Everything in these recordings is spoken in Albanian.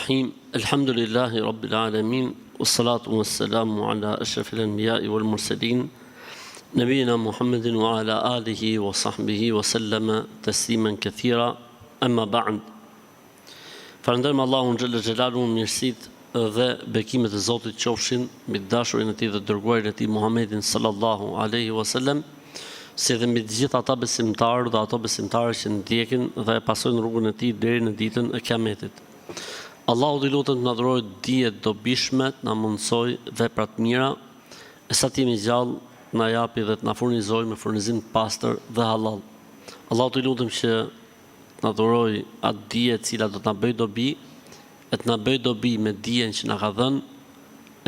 الرحيم الحمد لله رب العالمين والصلاة والسلام على أشرف الأنبياء والمرسلين نبينا محمد وعلى آله وصحبه وسلم تسليما كثيرا أما بعد Falënderojmë Allahun xhalla xhelalu mirësitë dhe bekimet e Zotit qofshin mbi dashurin e tij dhe dërguarin e tij Muhammedin sallallahu alaihi wasallam, si dhe mbi të gjithë ata besimtarë dhe ato besimtarë që ndjekin dhe e pasojnë rrugën e tij deri në ditën e Kiametit. Allahu i lutem të na dhurojë dije të dobishme, të na mundsoj vepra të mira, e sa të jemi gjallë na japi dhe të na furnizojë me furnizim të pastër dhe halal. Allahu i lutem që na dhuroj atë dije e cila do të na bëjë dobi, e të na bëjë dobi me dijen që na ka dhënë,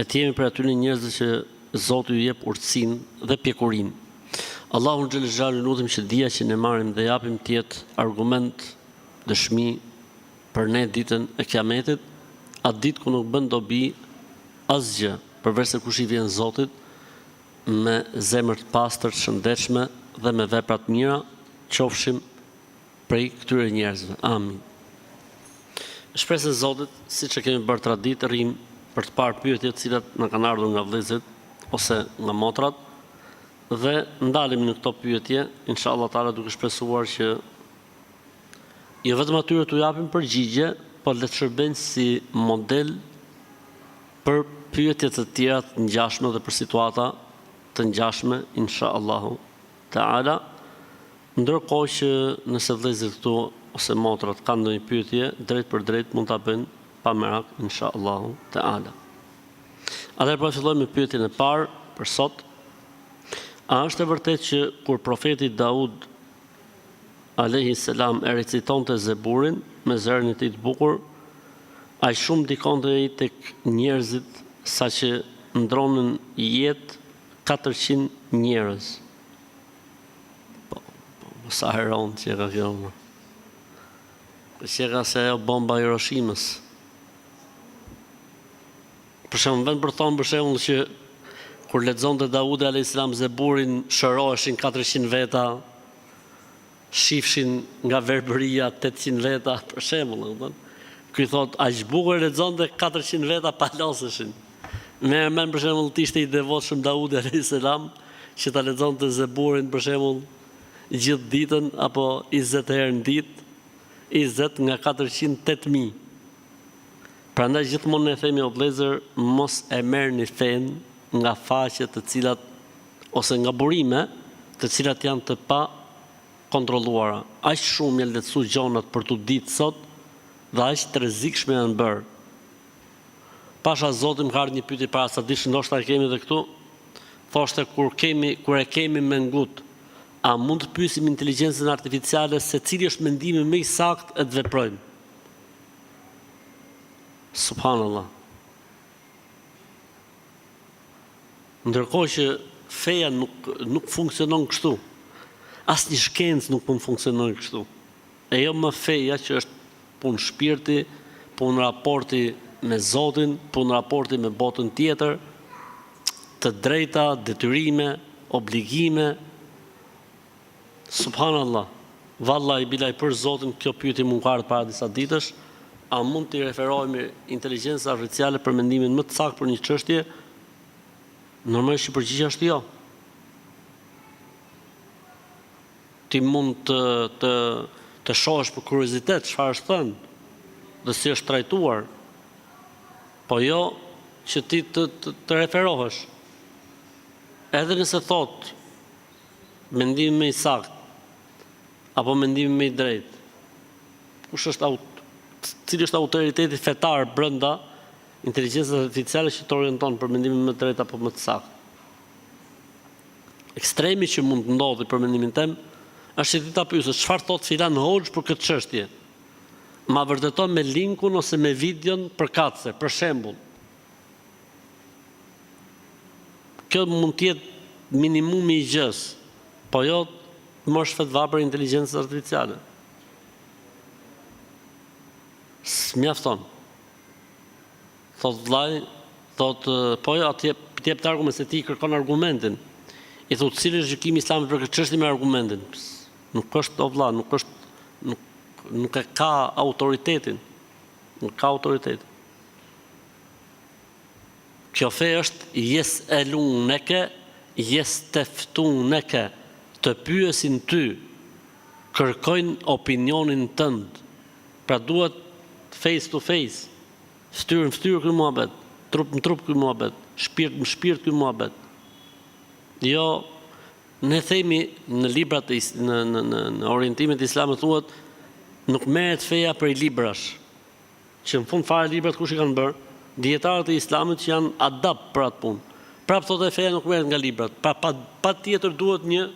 e të jemi për atyre njerëzve që Zoti ju jep urtësinë dhe pjekurinë. Allahu xhel xhelalu lutem që dija që ne marrim dhe japim të jetë argument, dëshmi për ne ditën e Kiametit, atë ditë ku nuk bën dobi asgjë, përveç se kush i vjen Zotit me zemër të pastër, të shëndetshme dhe me vepra të mira, qofshim prej këtyre njerëzve. Amin. Shpresë Zotit, siç e kemi bërë traditë, rrim për të parë pyetjet të cilat na kanë ardhur nga vëllezërit ose nga motrat dhe ndalemi në këto pyetje, inshallah taala duke shpresuar që jo vetëm atyre t'u japim përgjigje, por le të shërbejnë si model për pyetje të tjera të ngjashme dhe për situata të ngjashme, inshallahu taala. Ndërkohë që nëse vëllezërit këtu ose motrat kanë ndonjë pyetje, drejt për drejt mund ta bëjnë pa merak, inshallahu taala. Atëherë po fillojmë me pyetjen e parë për sot. A është e vërtetë që kur profeti Daud alayhi salam e recitonte Zeburin me zërin e tij të bukur, aq shumë dikonte ai tek njerëzit saqë ndronën jetë 400 njerëz? Sa heron që ka kjo më. Që ka se ajo bomba Hiroshimës. Për shembull, vend për thonë për shembull që kur lexonte Daudi alayhis salam Zeburin, shëroheshin 400 veta, shifshin nga verbëria 800 veta, për shembull, ky thot aq bukur lexonte 400 veta pa loseshin. Më për shembull të ishte i devotshëm Daudi alayhis salam që ta lexonte Zeburin për shembull gjithë ditën apo 20 herë në ditë, 20 nga 400 8.000. Prandaj gjithmonë ne themi o vëllezër, mos e merrni fen nga faqe të cilat ose nga burime të cilat janë të pa kontrolluara. Aq shumë janë lehtësu gjonat për tu ditë sot dhe aq të rrezikshme janë bërë. Pasha Zoti më ka ardhur një pyetje para sa dish, ndoshta e kemi edhe këtu. Thoshte kur e kemi me ngut, a mund të pyesim inteligjencën artificiale se cili është mendimi më i saktë e të veprojmë? Subhanallah. Ndërkohë që feja nuk funksionon kështu. Asnjë shkencë nuk mund funksionon kështu. E jo më feja që është punë shpirti, punë raporti me Zotin, punë raporti me botën tjetër, të drejta, detyrime, obligime. Subhanallah, vallahi bilaj për Zotin kjo pyetje mund ka ardhur para disa ditësh, a mund të referohemi inteligjencës artificiale për mendimin më të saktë për një çështje? Normalisht që përgjigjja është jo. Ti mund të shohësh për kuriozitet çfarë është thënë dhe si është trajtuar, po jo që ti të referohesh. Edhe nëse thot mendimi më i saktë apo mendimi më i drejtë. Cili është autoriteti fetar brenda inteligjencës artificiale që të orienton për mendimin më të drejtë apo më të saktë? Ekstremi që mund të ndodhi për mendimin tim është që ti ta pyesësh çfarë thot filan hoxh për këtë çështje. Ma vërteton me linkun ose me videon përkatëse, për shembull. Kjo mund të jetë minimumi i gjës, po jo mosh fatva për inteligjencën artificiale. S'mjafton. Thot vllai, po jo atë jep të argument se ti kërkon argumentin. I thot cili është gjykimi islamit për këtë çështje me argumentin. Nuk është o vlla, nuk e ka autoritetin. Nuk ka autoritet. Kjo fe është yes'eluneke, yesteftuneke, të pyesin ty, kërkojnë opinionin tënd. Pra duhet face to face, ftyrë në ftyrë ky muhabet, trup në trup ky muhabet, shpirt në shpirt ky muhabet. Jo, ne themi në librat në orientimet islamit thuhet nuk merret feja prej librash. Që në fund fare librat kush i kanë bërë? Dietarët e islamit që janë adapt për atë punë. Prapë thotë feja nuk merret nga librat. Pra pa tjetër duhet një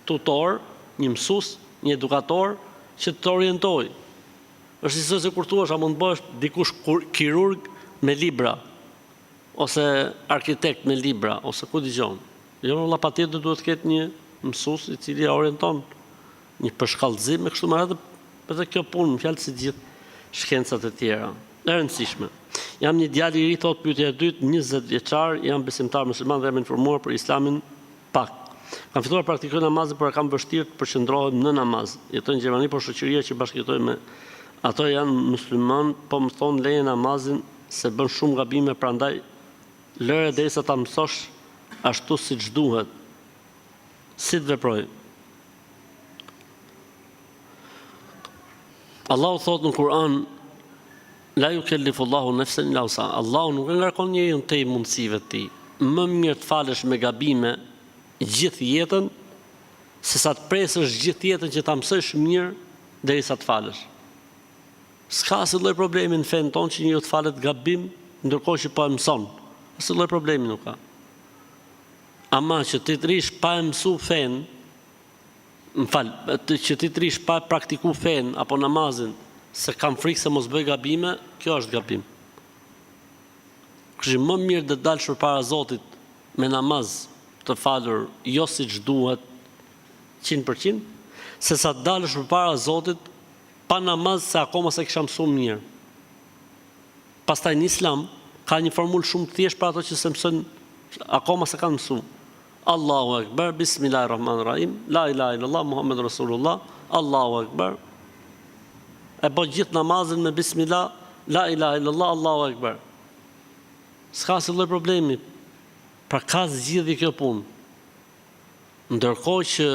tutor, një mësues, një edukator që të orientojë. Është si se kur thua, a mund të bësh dikush kirurg me libra, ose arkitekt me libra, ose ku dëgjon. Jo, valla patjetër duhet të ketë një mësues i cili orienton, një përshkallëzim me kështu me radhë, edhe kjo punë, më fjalë si gjithë shkencat e tjera. E rëndësishme. Jam një djalë i ri, thot pyetja e dytë, 20 vjeçar, jam besimtar musliman dhe jam informuar për Islamin pak. Kam filluar praktikoj namazin, por kam vështirë të përqendrohem në namaz. Jetoj në Gjermani, por shoqëria që bashkëjetoj me ato janë musliman, po më thonë leje namazin se bën shumë gabime, prandaj lëre derisa ta mësosh ashtu siç duhet. Si të veproj? Allahu thot në Kur'an, la yukellifullahu nafsan illa wus'aha. Allahu nuk e ngarkon njeriun te mundësive të tij. Më mirë të falesh me gabime gjithë jetën, se sa të presësh gjithë jetën që ta mësosh mirë derisa të falesh. S'ka asnjë lloj problemi në fen tonë që njeriu të falet gabim, ndërkohë që pa mëson. Asnjë lloj problemi nuk ka. Ama që ti të rish pa mësu fen, që ti të rish pa praktiku fen apo namazin, se kam frikë se mos bëj gabime, kjo është gabim. Kështu më mirë të dalësh përpara Zotit me namaz të falur jo siç duhet 100%, se sa të dalësh përpara Zotit pa namaz se akoma se kisha mësuar mirë. Pastaj në Islam ka një formulë shumë të thjeshtë për ato që se mësojnë akoma se kanë mësuar. Allahu Akbar, Bismillahirrahmanirrahim, La ilaha illallah, Muhammed Rasulullah, Allahu Akbar. E po gjithë namazin me Bismillah, La ilaha illallah, Allahu Akbar. S'ka asnjë lloj problemi. Pra ka zgjidhje kjo punë. Ndërkohë që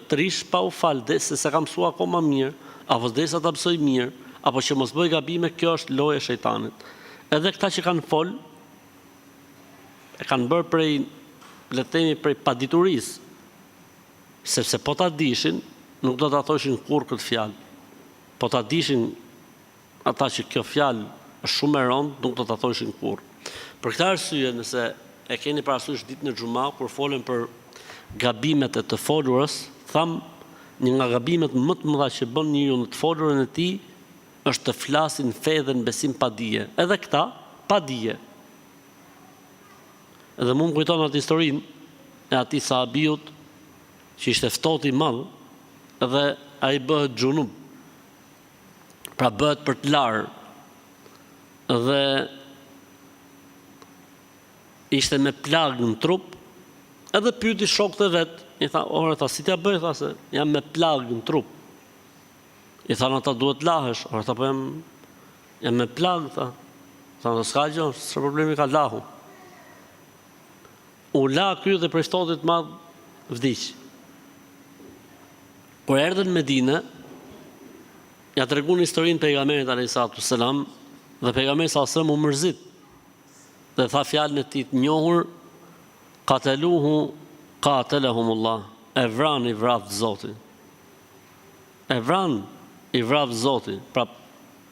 të rish pa u fal, se se ka mësuar akoma mirë, apo derisa ta mësoj mirë, apo që mos bëj gabime, kjo është loja e shejtanit. Edhe këta që kanë fol, e kanë bërë prej, le të themi, prej paditurisë, sepse po ta dishin, nuk do ta thoshin kurrë këtë fjalë. Po ta dishin ata që kjo fjalë është shumë e rëndë, nuk do ta thoshin kurrë. Për këtë arsye, nëse e keni parasysh ditën e xumë, kur folen për gabimet e të folurës, tham një nga gabimet më të mëdha që bën njeriu në të folurën e tij është të flasin fe dhe në besim pa dije. Edhe këta pa dije. Edhe mu më kujton atë historinë e atij sahabiut që ishte ftohtë i madh dhe ai bëhet xhunub. Pra bëhet për të larë dhe ishte me plagë në trup, edhe pyeti shokët e vet, i tha, ore, si t'ja bëj, tha se jam me plagë në trup. I thanë ata duhet lahesh, ore, tha po jam me plagë, tha. Thanë s'ka gjë, s'ka problemi, ka lahu. U la ky dhe prej ftohtit madh vdiq. Kur erdhën në Medinë, ja treguan historinë pejgamberit alayhisalatu selam dhe pejgamberi sa u mërzit. Dhe tha fjalën e tij të njohur, qataluhu qatalahumullah. E vran i vrap Zoti. E vran i vrap Zoti. Pra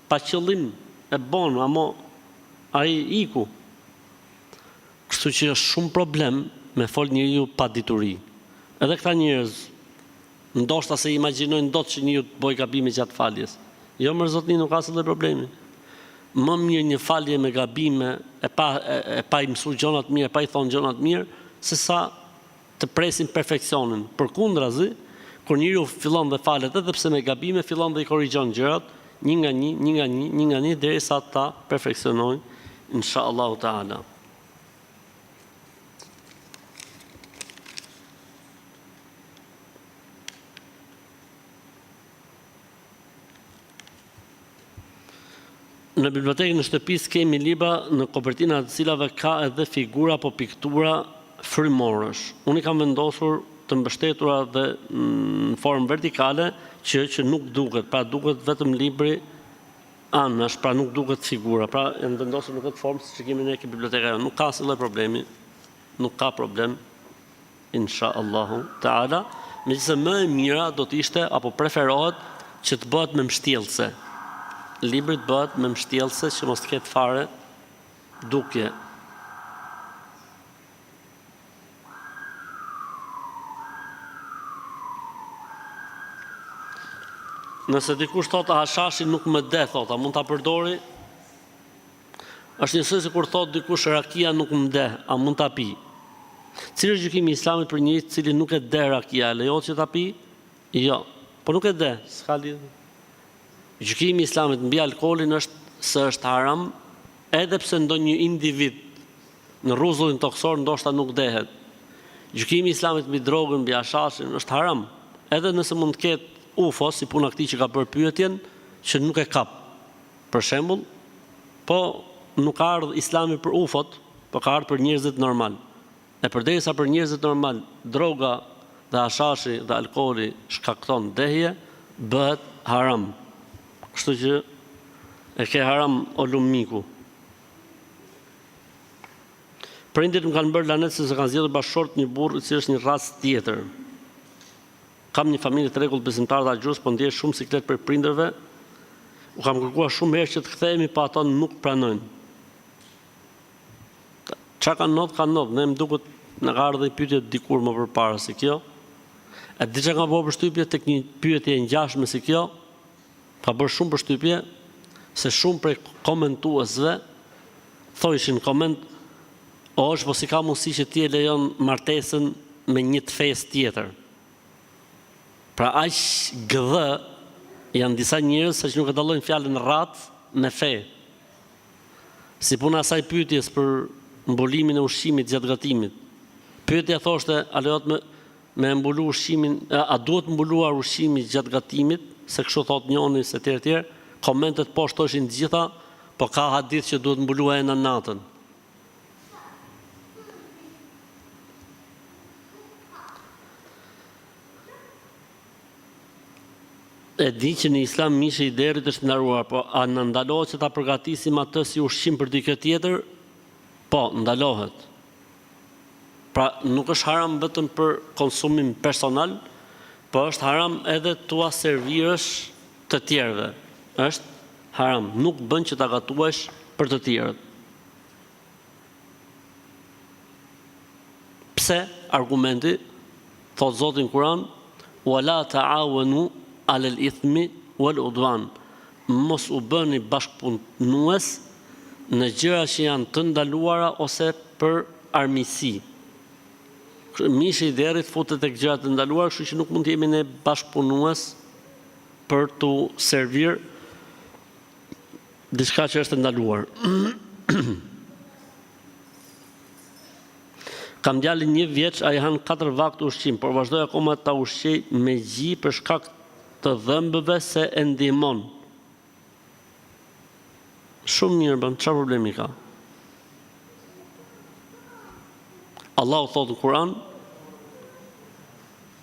pa qëllim e bon, amo ai iku. Kështu që është shumë problem me fol njeriu pa dituri. Edhe këta njerëz ndoshta se imagjinojnë dot që njeriu të bëj gabime gjatë faljes. Jo më zotni, nuk ka asnjë problemi. Më mirë një falje me gabime e pa i mësuar gjëra të mira, pa i thonë gjëra të mirë, se sa të presim perfeksionin. Përkundrazi, kur njeriu fillon dhe falet edhe pse me gabime, fillon dhe i korrigjon gjërat një nga një derisa ta perfeksionojnë, inshallah taala. Në bibliotekën e shtëpisë kemi libra në kopertina të cilave ka edhe figura apo piktura frymorësh. Unë i kam vendosur të mbështetura dhe në formë vertikale që nuk duket, pra duket vetëm libri anash, pra nuk duket figura, pra e vendosur në këtë formë siç kemi ne ke biblioteka. Nuk ka asnjë problemi, nuk ka problem, inshallahu taala. Megjithëse më e mira do të ishte apo preferohet që të bëhet me mbështjellse. Libri të bëhet me mbështjellse që mos të ketë fare dukje. Nëse dikush thotë hashashi nuk më de, thotë, a mund ta përdori? Është njësoj se kur thotë dikush rakia nuk më de, a mund ta pi? Cili është gjykimi i Islamit për njëri i cili nuk e de rakia, lejohet që ta pi? Jo, po nuk e de, s'ka lidhje. Gjykimi i Islamit mbi alkoolin është se është haram, edhe pse ndonjë individ në rrezullin toksor ndoshta nuk dehet. Gjykimi i Islamit mbi drogën, mbi hashashin është haram, edhe nëse mund të ketë UFO, si puna këtij që ka bërë pyetjen, që nuk e kap. Për shembull, po nuk ka ardhur Islami për UFO-t, po ka ardhur për njerëzit normal. E përderisa për njerëzit normal, droga dhe hashashi dhe alkooli shkakton dehje, bëhet haram. Kështu që e ke haram o lumiku. Prindit më kanë bërë lanet se kanë zgjedhur bashkëshort një burr i cili është një rast tjetër. Kam një familje të rregullt besimtarë dhe agjus, po ndjej shumë siklet për prindërve. U kam kërkuar shumë herë që të kthehemi, pa ata nuk pranojnë. Çka kanë ndodhur, ne më duket na ka ardhur pyetje dikur më përpara se kjo. E di çka ka bërë përshtypje tek një pyetje e ngjashme si kjo. Ka bërë shumë përshtypje se shumë prej komentuesve thoshin koment, o është po si ka mundësi që ti e lejon martesën me një të fesë tjetër. Pra aq gdhë janë disa njerëz që nuk e dallojnë fjalën rrat me fe. Si puna asaj pyetjes për mbulimin e ushqimit gjatë gatimit. Pyetja thoshte, a lejohet me mbulu ushqimin, a duhet mbuluar ushqimi gjatë gatimit, se kështu thot njëri se tjerë. Komentet poshtë thoshin të gjitha, po ka hadith që duhet mbuluar në natën. E di që në Islam mishi i derit është ndaruar, po a në ndalohet që ta përgatisim atë si ushqim për dikë tjetër? Po, ndalohet. Pra nuk është haram vetëm për konsumim personal, po është haram edhe tua servirësh të tjerëve. Është haram, nuk bën që ta gatuash për të tjerët. Pse? Argumenti, thot Zoti në Kur'an, wala ta'awanu alal ithmi wal udwan. Mos u bëni bashkëpunues në gjëra që janë të ndaluara ose për armiqësi. Mishi i derrit futet tek gjërat të ndaluara, kështu që nuk mund të jemi ne bashkëpunues për tu servir diçka që është ndaluar. Kam djalin 1 vjeç, ai han 4 vakte ushqim, por vazhdoi akoma ta ushqej me gji për shkak të dhëmbëve se e ndihmon. Shumë mirë bën, çfarë problemi ka? Allahu thotë në Kur'an: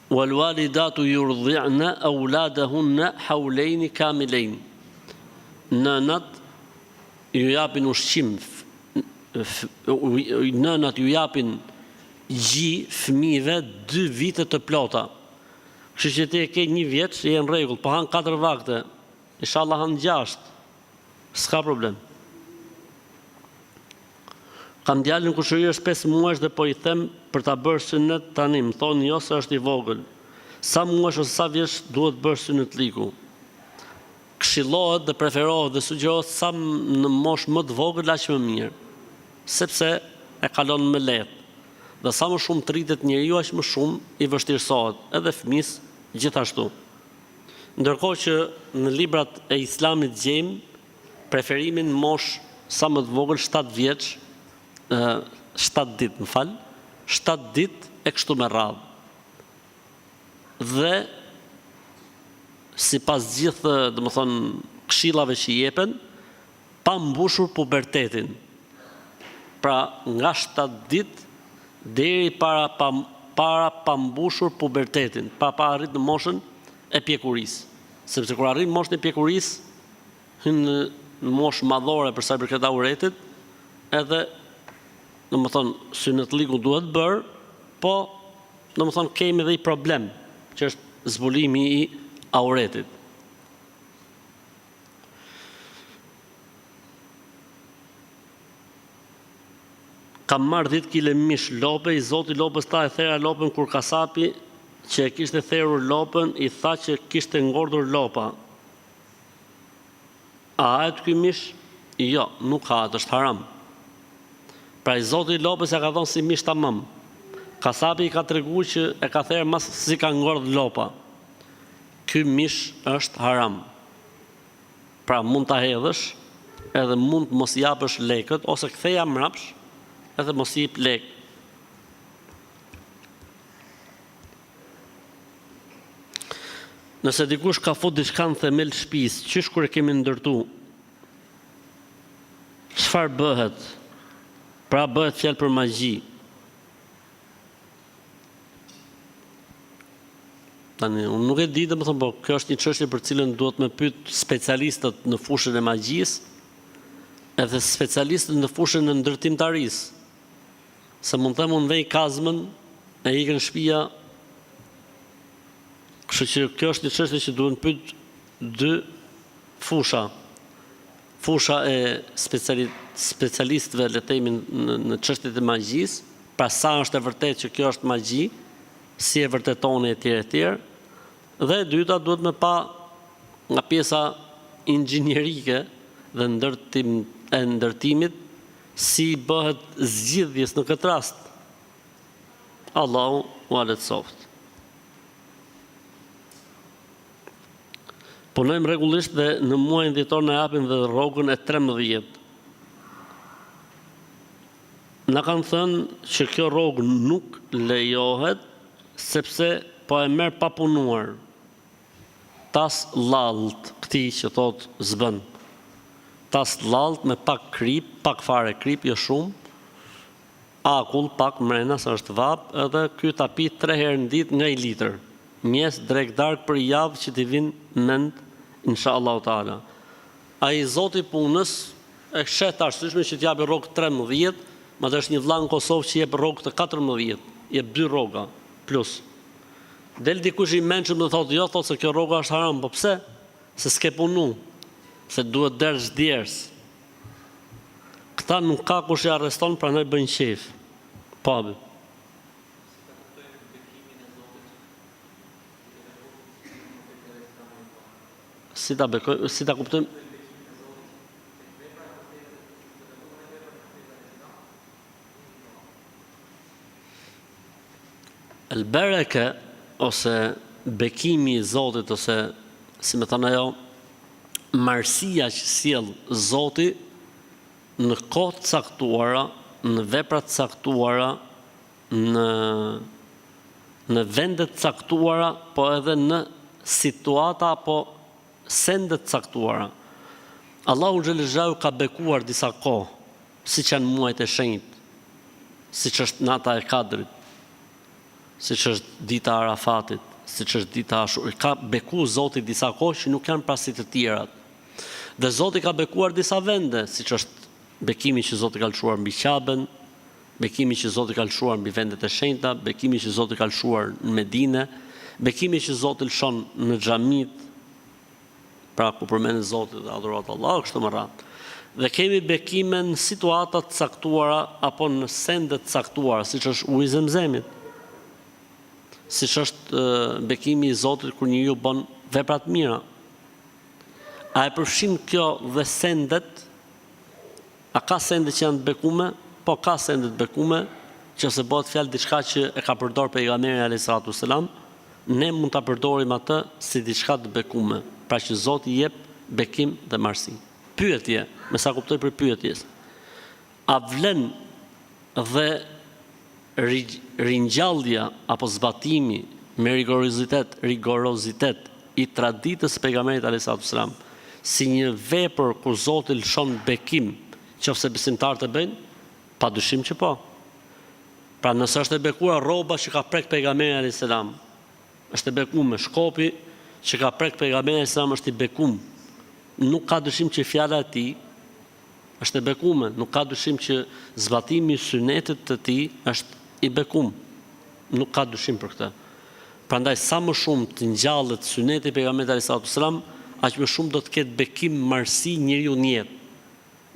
"Wal walidatu yurdi'na auladahunna hawlayn kamilayn." Nënat ju japin ushqim, nënat ju japin gji fëmijëve 2 vite të plota. Kështu që ti e ke 1 vjeç, je në rregull, po han 4 vakte, inshallah han 6. S'ka problem. Kam djalin kushëri është 5 muaj dhe po i them për ta bërë sunet tani, më thonë jo se është i vogël. Sa muaj ose sa vjeç duhet bërë sunet liku? Këshillohet dhe preferohet dhe sugjerohet sa në moshë më të vogël aq më mirë, sepse e kalon më lehtë. Dhe sa më shumë të rritet njeriu, aq më shumë i vështirësohet, edhe fëmis gjithashtu. Ndërkohë që në librat e Islamit gjejmë preferimin moshë sa më të vogël, 7 vjeç, 7 ditë, 7 ditë e kështu me radhë. Dhe sipas gjithë, domethënë, këshillave që jepen, pa mbushur pubertetin. Pra nga 7 ditë deri para pa mbushur pubertetin, pa arrit në moshën e pjekurisë. Sepse kur arrin moshën e pjekurisë, hyn në moshë madhore për sa i përket auretit, edhe domethënë synetliku duhet bërë, po domethënë kemi edhe i problem, që është zbulimi i auretit. Kam marrë 10 kg mish lope, i zoti lopës ta e thera lopën kur kasapi që e kishte therur lopën, i tha që kishte ngordur lopa. A hahet ky mish? Jo, nuk hahet, është haram. Pra i zoti lopës ja ka thonë si mish tamam. Kasapi i ka treguar që e ka therë mas si ka ngordh lopa. Ky mish është haram. Pra mund ta hedhësh, edhe mund mos japësh lekët, ose ktheja mrapsh, edhe mos i jep lek. Nëse dikush ka fut diçka në themel të shtëpisë, çish kur e kemi ndërtu? Çfarë bëhet? Pra bëhet fjalë për magji. Tani, unë nuk e di, domethënë, po kjo është një çështje për cilën duhet me pyet specialistët në fushën e magjisë, edhe specialistët në fushën e ndërtimtarisë. Se mund të them unë vej kazmën, e ikën shtëpia. Kështu që kjo është një çështje që duhen pyet 2 fusha. Fusha e specialistëve, le të themi, në çështjet e magjisë, pra sa është e vërtetë që kjo është magji, si e vërteton etj. Dhe e dyta duhet me pa nga pjesa inxhinierike dhe ndërtimit si bëhet zgjidhjes në këtë rast. Allahu u aletsoft. Punojmë rregullisht dhe në muajin dhjetor na japin dhe rrogën e 13. Na kanë thënë që kjo rrogë nuk lejohet sepse po e merr pa punuar. Tas lalt, këtij që thot zbën. Tas lalt me pak krip, pak fare krip, jo shumë. Akull pak mrena sa është vap, edhe ky ta pi 3 herë në ditë nga 1 litër. Mjes drek dark për javë që t'i vinë mend, inshallah taala. Ai zoti punës e shet arsyeshme që t'japi rrogë 13, madje është një vëlla në Kosovë që jep rrogë të 14, jep 2 rroga plus. Del dikush i mençur dhe thotë jo, thotë se kjo rroga është haram, po pse? Se s'ke punu, se duhet dersh djers. Këta nuk ka kush i arreston, prandaj bëjnë qef. Po. Si ta kuptojmë? El-bereke, ose bekimi i Zotit, ose, si me thënë ajo, marësia që sjell Zoti në kohë të caktuara, në vepra të caktuara, në vende të caktuara, po edhe në situata apo sende të caktuara. Allahu xhallahu ka bekuar disa kohë, siç janë muajt e shenjtë, siç është nata e Kadrit, siç është dita e Arafatit, siç është dita e Ashur. Ka beku Zoti disa kohë që nuk janë pasi të tjerat. Dhe Zoti ka bekuar disa vende, siç është bekimi që Zoti ka lëshuar mbi Qaben, bekimi që Zoti ka lëshuar mbi vendet e shenjta, bekimi që Zoti ka lëshuar në Medinë, bekimi që Zoti lëshon në xhamit, pra ku përmendet Zoti dhe adhurohet Allah, kështu më radhë. Dhe kemi bekime në situata të caktuara apo në sende të caktuara, siç është uji i Zemzemit, siç është bekimi i Zotit kur njeriu bën vepra të mira. A e përfshin kjo dhe sendet? A ka sende që janë të bekume? Po ka sende të bekume, që se bëhet fjalë diçka që e ka përdor pejgamberi alayhis salatu wassalam, ne mund ta përdorim atë si diçka të bekume, pra që Zoti jep bekim dhe marsi. Pyetje, me sa kuptoj për pyetjes. A vlen dhe ringjallja apo zbatimi me rigorozitet i traditës pejgamberit alayhis salatu wassalam, si një vepër kur Zoti lëshon bekim, qofse besimtarët e bëjnë, padyshim që po. Pra nëse është e bekuar rroba që ka prek pejgamberi alayhis salam, është e bekuar me shkopi që ka prek pejgamberi alayhis salam, është i bekuar. Nuk ka dyshim që fjala e tij është e bekuar, nuk ka dyshim që zbatimi i sunetit të tij është i bekuar. Nuk ka dyshim për këtë. Prandaj sa më shumë të ngjallet suneti i pejgamberit alayhis salam, aq më shumë do të ketë bekim marrësi njeriu në jetë.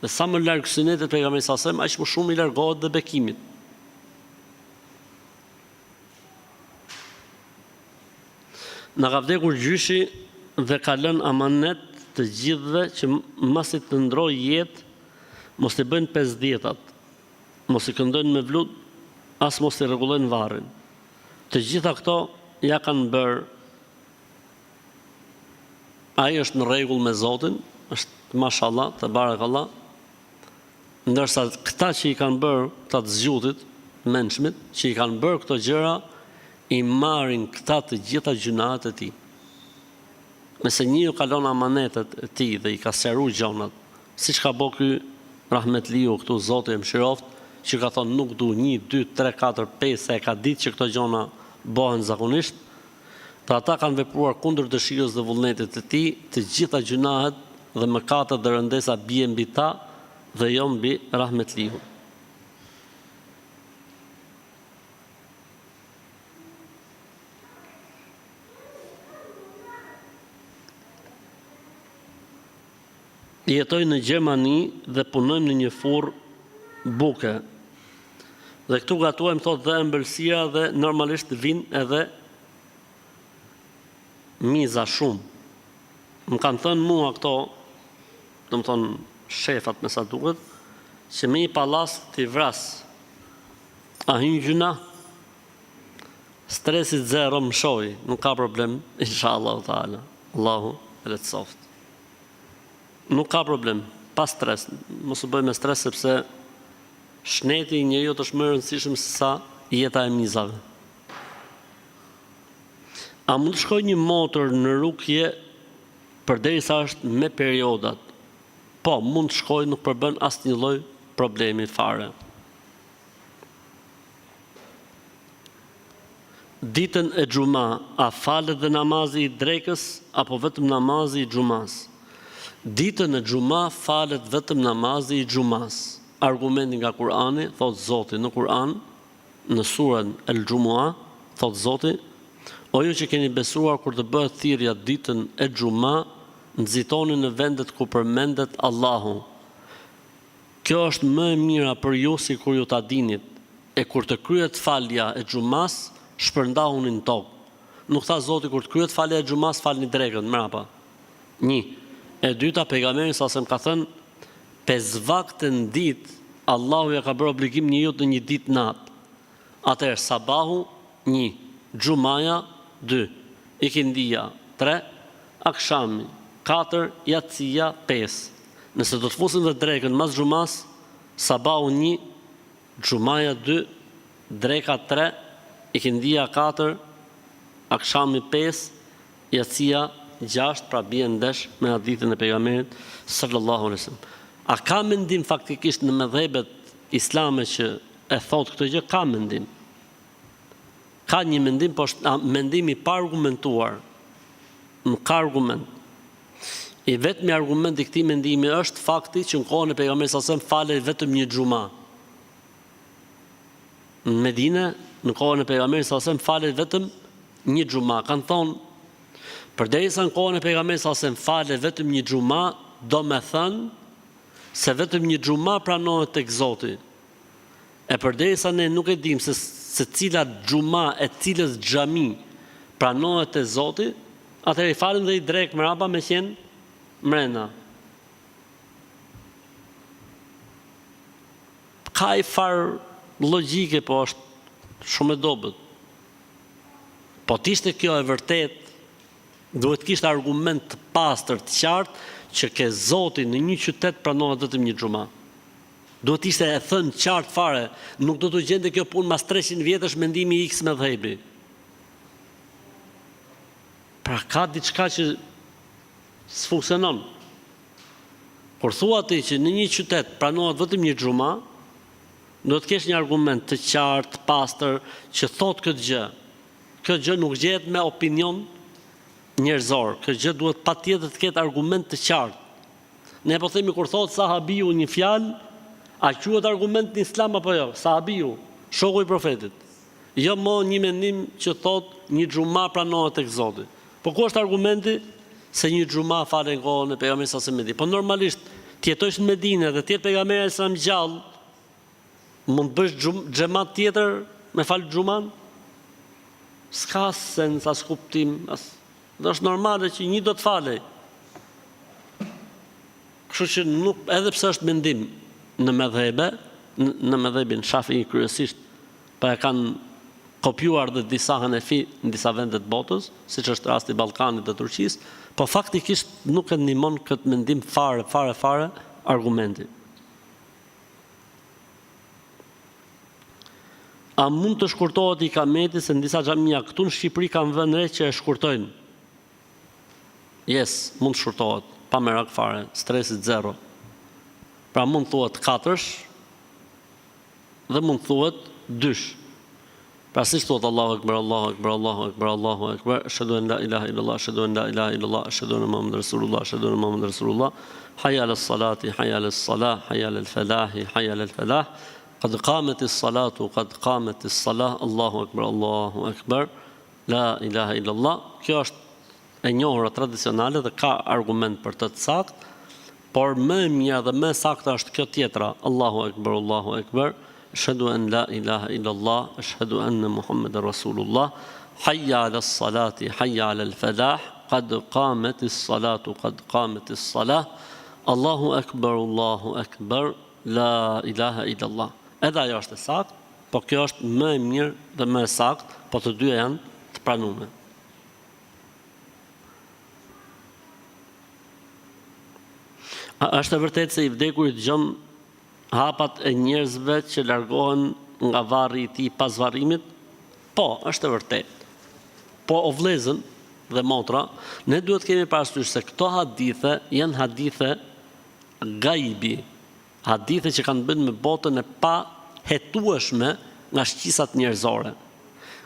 Dhe sa më larg sunetit e pejgamberit sallallahu alajhi wasallam, aq më shumë i largohet dhe bekimit. Në ka vdekur gjyshi dhe ka lënë amanet të gjithëve që masi të ndrojë jetë, mos të bëjnë 50-at, mos i këndojnë me vlut, as mos i rregullojnë varrin. Të gjitha këto ja kanë bërë. Ai është në rregull me Zotin, është mashallah, te barakallah. Ndërsa këta që i kanë bërë, këta të zgjutit, mençmit, që i kanë bërë këto gjëra, i marrin këta të gjitha gjunahet e tij. Nëse njëu kalon amanetet e tij dhe i ka sqaruar gjonat, siç ka bërë ky rahmetliu këtu, Zoti e mëshiroft, që ka thonë nuk du 1, 2, 3, 4, 5, se e ka ditë që këto gjona bëhen zakonisht, pra ata kanë vepruar kundër dëshirës dhe vullnetit të tij, të gjitha gjunahet dhe mëkatet dhe rëndesa bien mbi ta dhe jo mbi rahmetliu. Jetoj në Gjermani dhe punojmë në një furrë buke. Dhe këtu gatuajmë thot dhe ëmbëlsia dhe normalisht vinë edhe miza shumë. Më kanë thënë mua këto, do më thonë shefat me sa duket, që me një pallas t'i vras. A hynë gjuna? Stresit zero më shoj, nuk ka problem, inshallah ta'ala. Allahu e letësoft. Nuk ka problem, pa stres, mos u bëj me stres sepse shneti i njeriu është më i rëndësishëm se sa jeta e mizave. A mund të shkojë një motor në rukje përderisa është me periodat? Po, mund të shkojë, nuk përbën asnjë lloj problemi fare. Ditën e xhuma, a falet dhe namazi i drekës apo vetëm namazi i xhumas? Ditën e xhuma falet vetëm namazi i xhumas. Argumenti nga Kurani, thot Zoti në Kur'an, në surën El-Xhumua, thot Zoti, o ju që keni besuar, kur të bëhet thirrja ditën e xhuma, nxitoni në vendet ku përmendet Allahu. Kjo është më e mira për ju si kur ju ta dinit, e kur të kryet falja e xhumas, shpërndahuni në tokë. Nuk tha Zoti kur të kryet falja e xhumas, falni drekën mrapa. 1. E dyta, pejgamberi sa sem ka thënë, 5 vakte në ditë, Allahu ja ka bërë obligim njeriu në një ditë natë. Atëherë sabahu 1, xhumaja 2, ikindia 3, akshami 4, yatsia 5. Nëse do të fusim dhe drekën mas xhumas, sabahu 1, xhumaja 2, dreka 3, ikindia 4, akshami 5, yatsia 6, pra bie ndesh me hadithin e pejgamberit sallallahu alaihi wasallam. A ka mendim faktikisht në mëdhëbet islame që e thot këtë gjë? Ka mendim. Ka një mendim, po është mendim i pa argumentuar. Nuk ka argument. I vetmi argument i këtij mendimi është fakti që në kohën e pejgamberit sallallahu alaihi wasallam falet vetëm një xhuma. Në Medinë, në kohën e pejgamberit sallallahu alaihi wasallam falet vetëm një xhuma. Kan thonë, përderisa në kohën e pejgamberit sallallahu alaihi wasallam falet vetëm një xhuma, do me thënë se vetëm një xhuma pranohet tek Zoti. E përderisa ne nuk e dim se cila xhuma e cilës xhami pranohet te Zoti, atëherë i falim dhe i drek mrapa me qenë mrena. Ka i farë logjike, po është shumë e dobët. Po t'ishte kjo e vërtet, duhet kishte argument të pastër, të qartë, që ke Zoti në një qytet pranohet vetëm një xhuma. Duhet ishte e thënë qartë fare, nuk do të gjende kjo punë mas 300 vjetësh mendimi X me dhejbi. Pra ka diçka që s'funksionon. Kur thua ti që në një qytet pranohet vetëm një xhuma, do të kesh një argument të qartë, pastër, që thot këtë gjë. Këtë gjë nuk gjehet me opinion njerëzor. Këtë gjë duhet patjetër të ketë argument të qartë. Ne po themi kur thot sahabiu një fjalë, a quhet argument në Islam apo jo? Sahabiu, shoku i profetit. Jo mo një mendim që thot një xhuma pranohet tek Zoti. Po ku është argumenti se një xhuma falen kohën e pejgamberit sa se Medinë? Po normalisht ti jetosh në Medinë dhe ti je pejgamberi sa gjallë, mund të bësh xhamat tjetër me fal xhuman? S'ka sens as kuptim, do është normale që një do të falej. Kështu që nuk, edhe pse është mendim në medhebe, në medhebin Shafi'i kryesisht, pa e kanë kopjuar dhe disa Hanefi në disa vende të botës, siç është rasti i Ballkanit dhe Turqisë, po faktikisht nuk e ndihmon këtë mendim fare argumenti. A mund të shkurtohet ikameti se në disa xhamia këtu në Shqipëri kanë vënë re që e shkurtojnë? Yes, mund të shkurtohet, pa merak fare, stresit zero. Pra mund thuhet 4-sh dhe mund thuhet 2-sh. Pra si thuhet Allahu Akbar, Allahu Akbar, Allahu Akbar, Allahu Akbar, ashhadu an la ilaha illallah, ashhadu an la ilaha illallah, ashhadu anna Muhammadar Rasulullah, ashhadu anna Muhammadar Rasulullah, hayya 'alas salati, hayya 'alas salah, hayya 'alal falahi, hayya 'alal falah. Qad qamatis salatu, qad qamatis salah, Allahu Akbar, Allahu Akbar, la ilaha illallah. Kjo është e njohur tradicionale dhe ka argument për të saktë, por më e mirë dhe më saktë është kjo tjetra, Allahu Akbar, Allahu Akbar, ashhadu an la ilaha illallah, ashhadu anna Muhammadar Rasulullah, hayya 'alas salati, hayya 'alal falah, qad qamatis salatu, qad qamatis salah, Allahu Akbar, Allahu Akbar, la ilaha illallah. Edhe ajo është e saktë, po kjo është më e mirë dhe më e saktë, po të dyja janë të pranuara. Është e vërtetë se i vdekurit dëgjon hapat e njerëzve që largohen nga varri i tij pas varrimit? Po, është e vërtetë. Po o vëllezën dhe motra, ne duhet kemi parasysh se këto hadithe janë hadithe gajbi, hadithe që kanë bënë me botën e pa hetueshme nga shqisat njerëzore.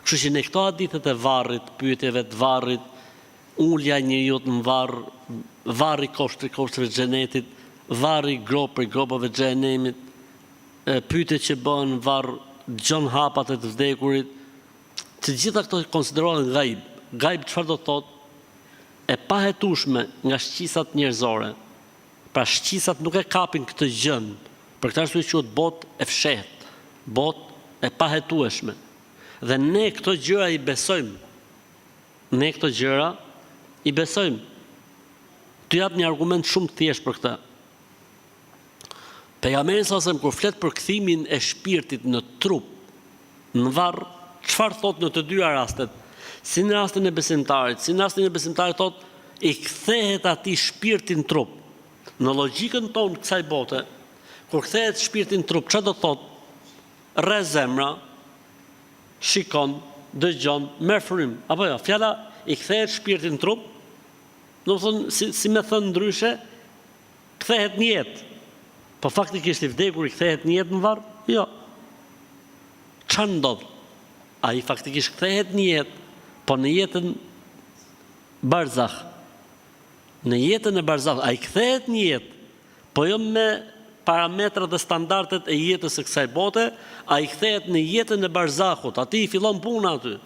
Kështu që ne këto hadithet e varrit, pyetjeve të varrit, ulja e njeriu në varr, varri koshtrave të xhenetit, varri grop për gropave të xhenemit, pyetjet që bëhen në varr, dëgjon hapat e të vdekurit, të gjitha këto konsiderohen gajb. Gajb çfarë do të thotë? E pahetueshme nga shqisat njerëzore. Pra shqisat nuk e kapin këtë gjën, për këtë arsye quhet botë e fshehtë, botë e pahetueshme. Dhe ne këto gjëra i besojmë. Ne këto gjëra i besojmë. Të jap një argument shumë të thjeshtë për këtë. Pejgamberi sa kur flet për kthimin e shpirtit në trup, në varr, çfarë thot në të dyja rastet? Si në rastin e besimtarit, thot i kthehet atij shpirti në trup. Në logjikën tonë kësaj bote, kur kthehet shpirti në trup, çfarë do thot? Rre zemra, shikon, dëgjon, merr frym. Apo jo, fjala i kthehet shpirti në trup, do të thonë si më thënë ndryshe, kthehet në jetë. Po faktikisht i vdekur i kthehet në jetë në varr? Jo. Çfarë ndodh? Ai faktikisht kthehet në jetë, po në jetën barzakh. Në jetën e barzakh, ai kthehet në jetë, po jo me parametrat dhe standardet e jetës së kësaj bote, ai kthehet në jetën e barzakhut. Aty i fillon puna aty.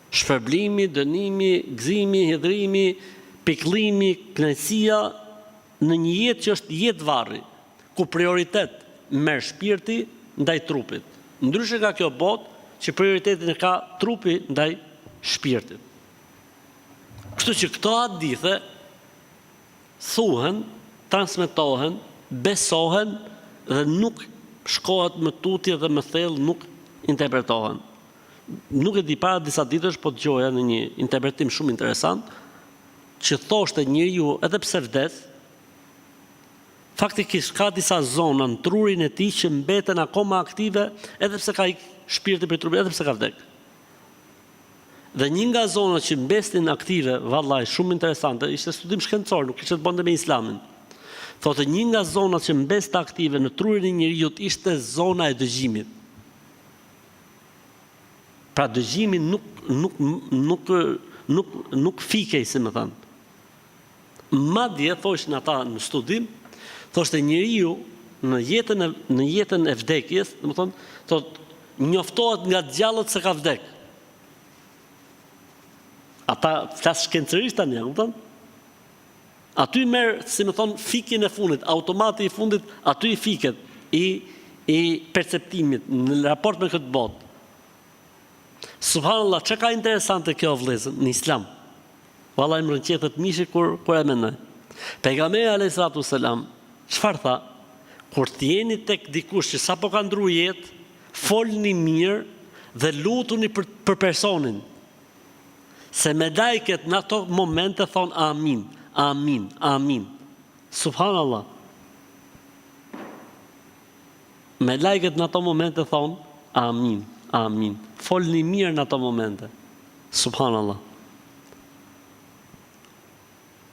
Shpërblimi, dënimi, gëzimi, hidhrimi, pikëllimi, kënaqësia në një jetë që është jetë varri, ku prioritet merr shpirti ndaj trupit. Ndryshe nga kjo botë që prioritetin e ka trupi ndaj shpirtit. Kështu që këto hadithe thuhen, transmetohen, besohen dhe nuk shkohet më tutje dhe më thellë, nuk interpretohen. Nuk e di, para disa ditësh po dëgjoja në një interpretim shumë interesant, që thoshte njeriu edhe pse vdes, faktikisht ka disa zona në trurin e tij që mbeten akoma aktive, edhe pse ka shpirti për trupin, edhe pse ka vdek. Dhe një nga zonat që mbestin aktive, vallaj, shumë interesante, ishte studim shkencor, nuk ishte të bënte me Islamin. Thotë një nga zonat që mbeste aktive në trurin e njerëzit ishte zona e dëgjimit. Pra dëgjimi nuk fikej, si më thënë. Madje thoshin ata në studim, thoshte njeriu në jetën e vdekjes, thotë njoftohet nga gjallët se ka vdek. Ata flas shkencërisht tani, kupton? Aty merr, si më thon, fikjen e fundit, automati i fundit, aty i fiket i perceptimit në raport me këtë botë. Subhanallah, çka ka interesante kjo vëllezër në Islam. Vallahi më rënqetet mishi kur e mendoj. Pejgamberi alayhis salatu wassalam çfarë tha? Kur të jeni tek dikush që sapo ka ndruar jetë, folni mirë dhe lutuni për personin. Se me lajket në ato momente thonë amin, amin, amin. Subhanallah. Me lajket në ato momente thonë amin, amin. Folni mirë në ato momente. Subhanallah.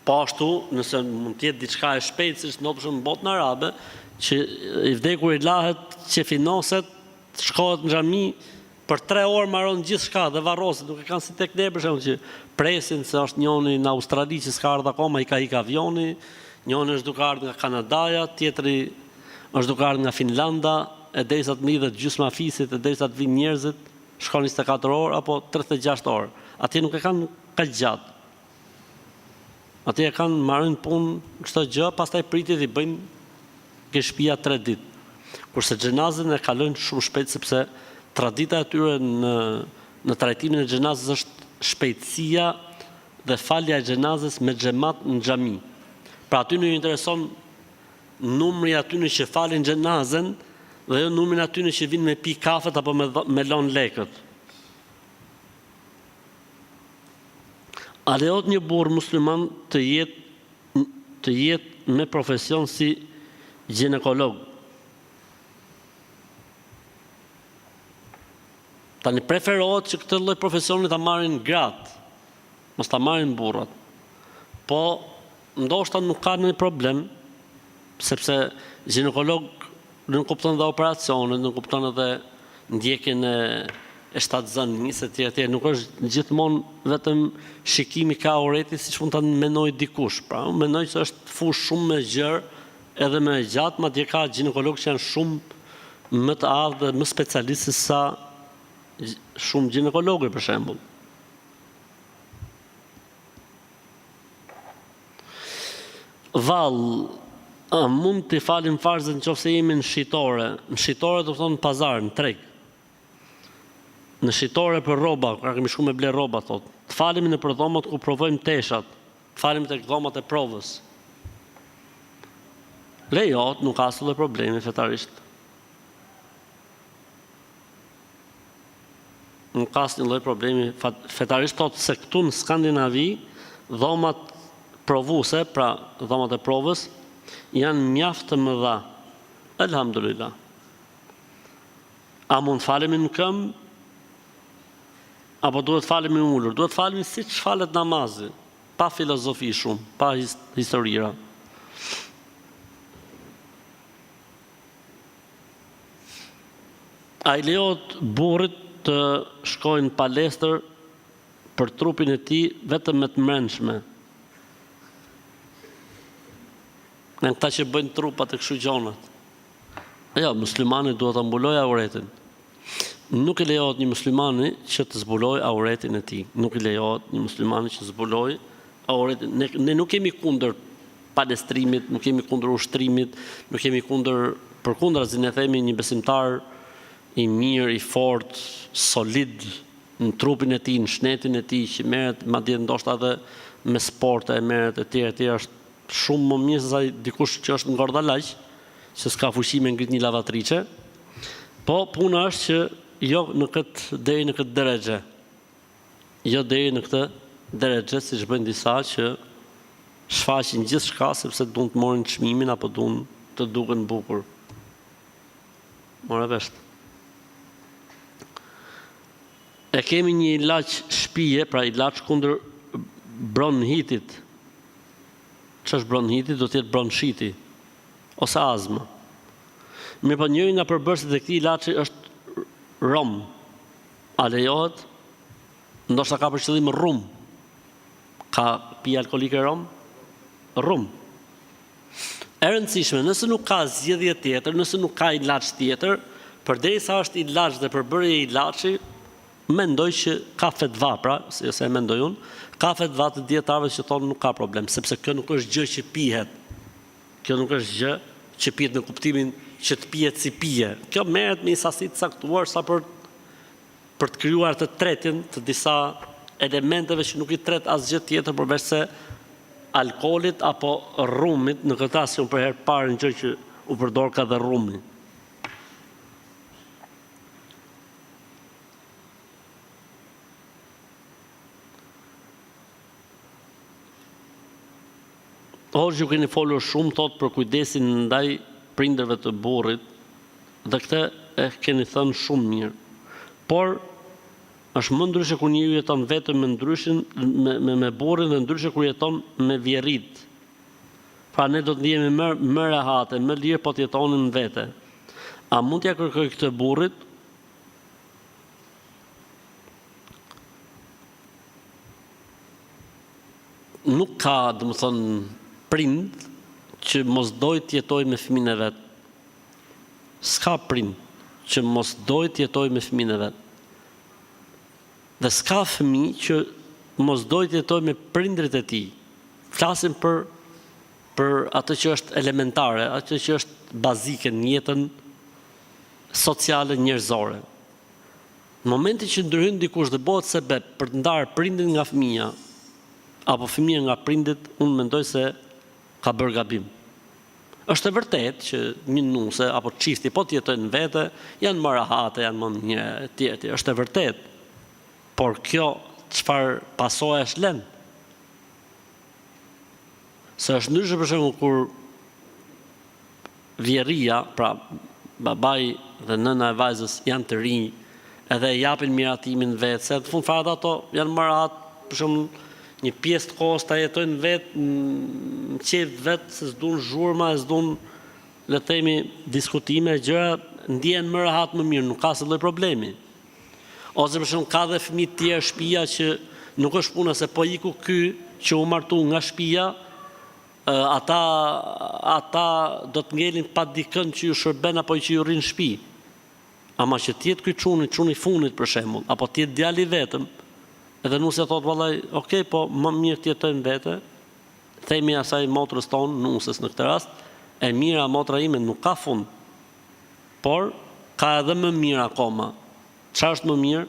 Po ashtu, nëse mund tjetë diçka e shpejtë, si shëndopshëm në botën arabe, që i vdekur i lahet, që finoset, shkohet në xhami, për 3 orë marron gjithë shka dhe varroset, nuk e kanë si tek ne për shembull që presin se është njëri në Australi që s'ka ardhur akoma, i ka ik avioni, njëri është duke ardhur nga Kanadaja, tjetri është duke ardhur nga Finlanda, e derisa të mridhet gjysma fisit, e derisa të vinë njerëzit, shkon 24 orë apo 36 orë. Atje nuk e kanë kaq gjatë. Atje e kanë marrin punë çdo gjë, pastaj pritet i bëjnë ke shtëpia 3 ditë. Kurse xhenazën e kalojnë shumë shpejt sepse tradita e tyre në trajtimin e xhenazës është shpejtësia dhe falja e xhenazës me xhamat në xhami. Pra aty nuk i intereson numri aty në që falin xhenazën dhe jo numrin aty në që vinë me pi kafet apo me lon lekët. A lejohet një burr musliman të jetë me profesion si ginekolog? Tani preferohet që këtë lloj profesioni ta marrin gratë, mos ta marrin burrat. Po ndoshta nuk ka ndonjë problem, sepse ginekolog nuk kupton dhe operacionet, nuk kupton edhe ndjekjen e shtatzënisë etj. Nuk është gjithmonë vetëm shikimi ka auretit siç mund ta mendojë dikush. Pra, unë mendoj se është fushë shumë më gjerë edhe më e gjatë, madje ka ginekologë që janë shumë më të aftë dhe më specialistë se sa shumë ginekologë për shembull. A mund të falim farzën nëse jemi në shitore? Në shitore do të thonë në pazar, në treg. Në shitore për rroba, pra kemi shku me ble rroba, thotë. Të falemi në për dhomat ku provojmë teshat. Të falemi tek dhomat e provës. Lejohet, nuk ka asnjë problemi fetarisht. Nuk ka asnjë lloj problemi fetarisht, thotë se këtu në Skandinavi dhomat provuese, pra dhomat e provës, janë mjaft të mëdha. Elhamdulillah. A mund falemi në këmbë? Apo duhet falemi ullur? Duhet falemi si që falet namazi, pa filozofi shumë, pa historira. A i lejohet burrit të shkojnë palestër për trupin e tij vetëm me të mrenshme? Në këta që bëjnë trupat e kështu gjonat. Jo, muslimani duhet të mbulojë auretin. Nuk i lejohet një muslimani që të zbulojë auretin e tij. Nuk i lejohet një muslimani që zbulojë auretin. Ne nuk kemi kundër palestrimit, nuk kemi kundër ushtrimit, nuk kemi kundër, përkundrazi ne themi një besimtar i mirë, i fortë, solid në trupin e tij, në shnetin e tij, që merret madje ndoshta edhe me sporte, merret etj, është shumë më mirë se dikush që është ngordalaq, që s'ka fuqi me ngrit një lavatriçe. Po puna është që jo deri në këtë drejgje. Jo deri në këtë drejgje, siç bëjnë disa që shfaqin gjithçka sepse duan të morin çmimin apo duan të duken bukur. Mora vesh. E kemi një ilaç shpije, pra ilaç kundër bronhitit. Ç'është bronhiti? Do të jetë bronshiti. ose azma. Mirë po njëri nga përbërësit e këtij ilaçi është rom. A lejohet? Ndoshta ka për qëllim rum. Ka pi alkolike rom? Rum. E rëndësishme, nëse nuk ka zgjedhje tjetër, nëse nuk ka ilaç tjetër, përderisa është ilaç dhe përbërje e ilaçi, mendoj që ka fetva, pra, se e mendoj unë, ka fetva të dietarëve që thonë nuk ka problem, sepse kjo nuk është gjë që pihet. Kjo nuk është gjë që pihet në kuptimin që të pihet si pije. Kjo merret me një sasi të caktuar sa për të krijuar të tretin të disa elementeve që nuk i tret asgjë tjetër përveç se alkoolit apo rrumit, në këtë rast për herë parë një gjë që u përdor ka dhe rrumi. Hoxha ju keni folur shumë thot për kujdesin ndaj prindërve të burrit, dhe këtë e keni thënë shumë mirë. Por është më ndryshe kur njeriu jeton vetëm me burrin dhe ndryshe kur jeton me vjerrit. Pra ne do të ndihemi më rehate, më lirë po të jetonim vete. A mund t'ja kërkoj këtë burrit? Nuk ka, domethënë, prind që mos doj të jetoj me fëmijën e vet. S'ka prind që mos doj të jetoj me fëmijën e vet. Dhe s'ka fëmijë që mos doj të jetoj me prindrit e tij. Flasim për atë që është elementare, atë që është bazike në jetën sociale njerëzore. Në momentin që ndryhyn dikush dhe bëhet sebeb për të ndarë prindin nga fëmia, apo fëmia nga prindit, unë mendoj se ka bërë gabim. Është e vërtet që një nuse apo çifti po të jetojnë vete, janë më rahate, janë më mirë etj. Është e vërtet. Por kjo çfarë pasojë lën? Se është ndryshe për shembull kur vjerria, pra babai dhe nëna e vajzës janë të rinj, edhe e japin miratimin vetë, se në fund fare ato janë më rahat, për shembull një pjesë të kohës ta jetojnë vetë, në qejf vetë, se s'duan zhurma, s'duan, le të themi, diskutime, gjëra, ndihen më rahat më mirë, nuk ka asnjë lloj problemi. Ose për shembull ka dhe fëmijë të tjerë shtëpia që nuk është puna se po iku ky që u martu nga shtëpia, ata do të ngelin pa dikën që ju shërben apo që ju rrin në shtëpi. Ama që tjetë ky çuni funit për shembull, apo tjetë djali vetëm, edhe nusja thot vallai, okay, po më mirë të jetojmë vete, themi asaj motrës tonë, nusës në këtë rast, e mira motra ime nuk ka fund, por ka edhe më mirë akoma. Çfarë është më mirë?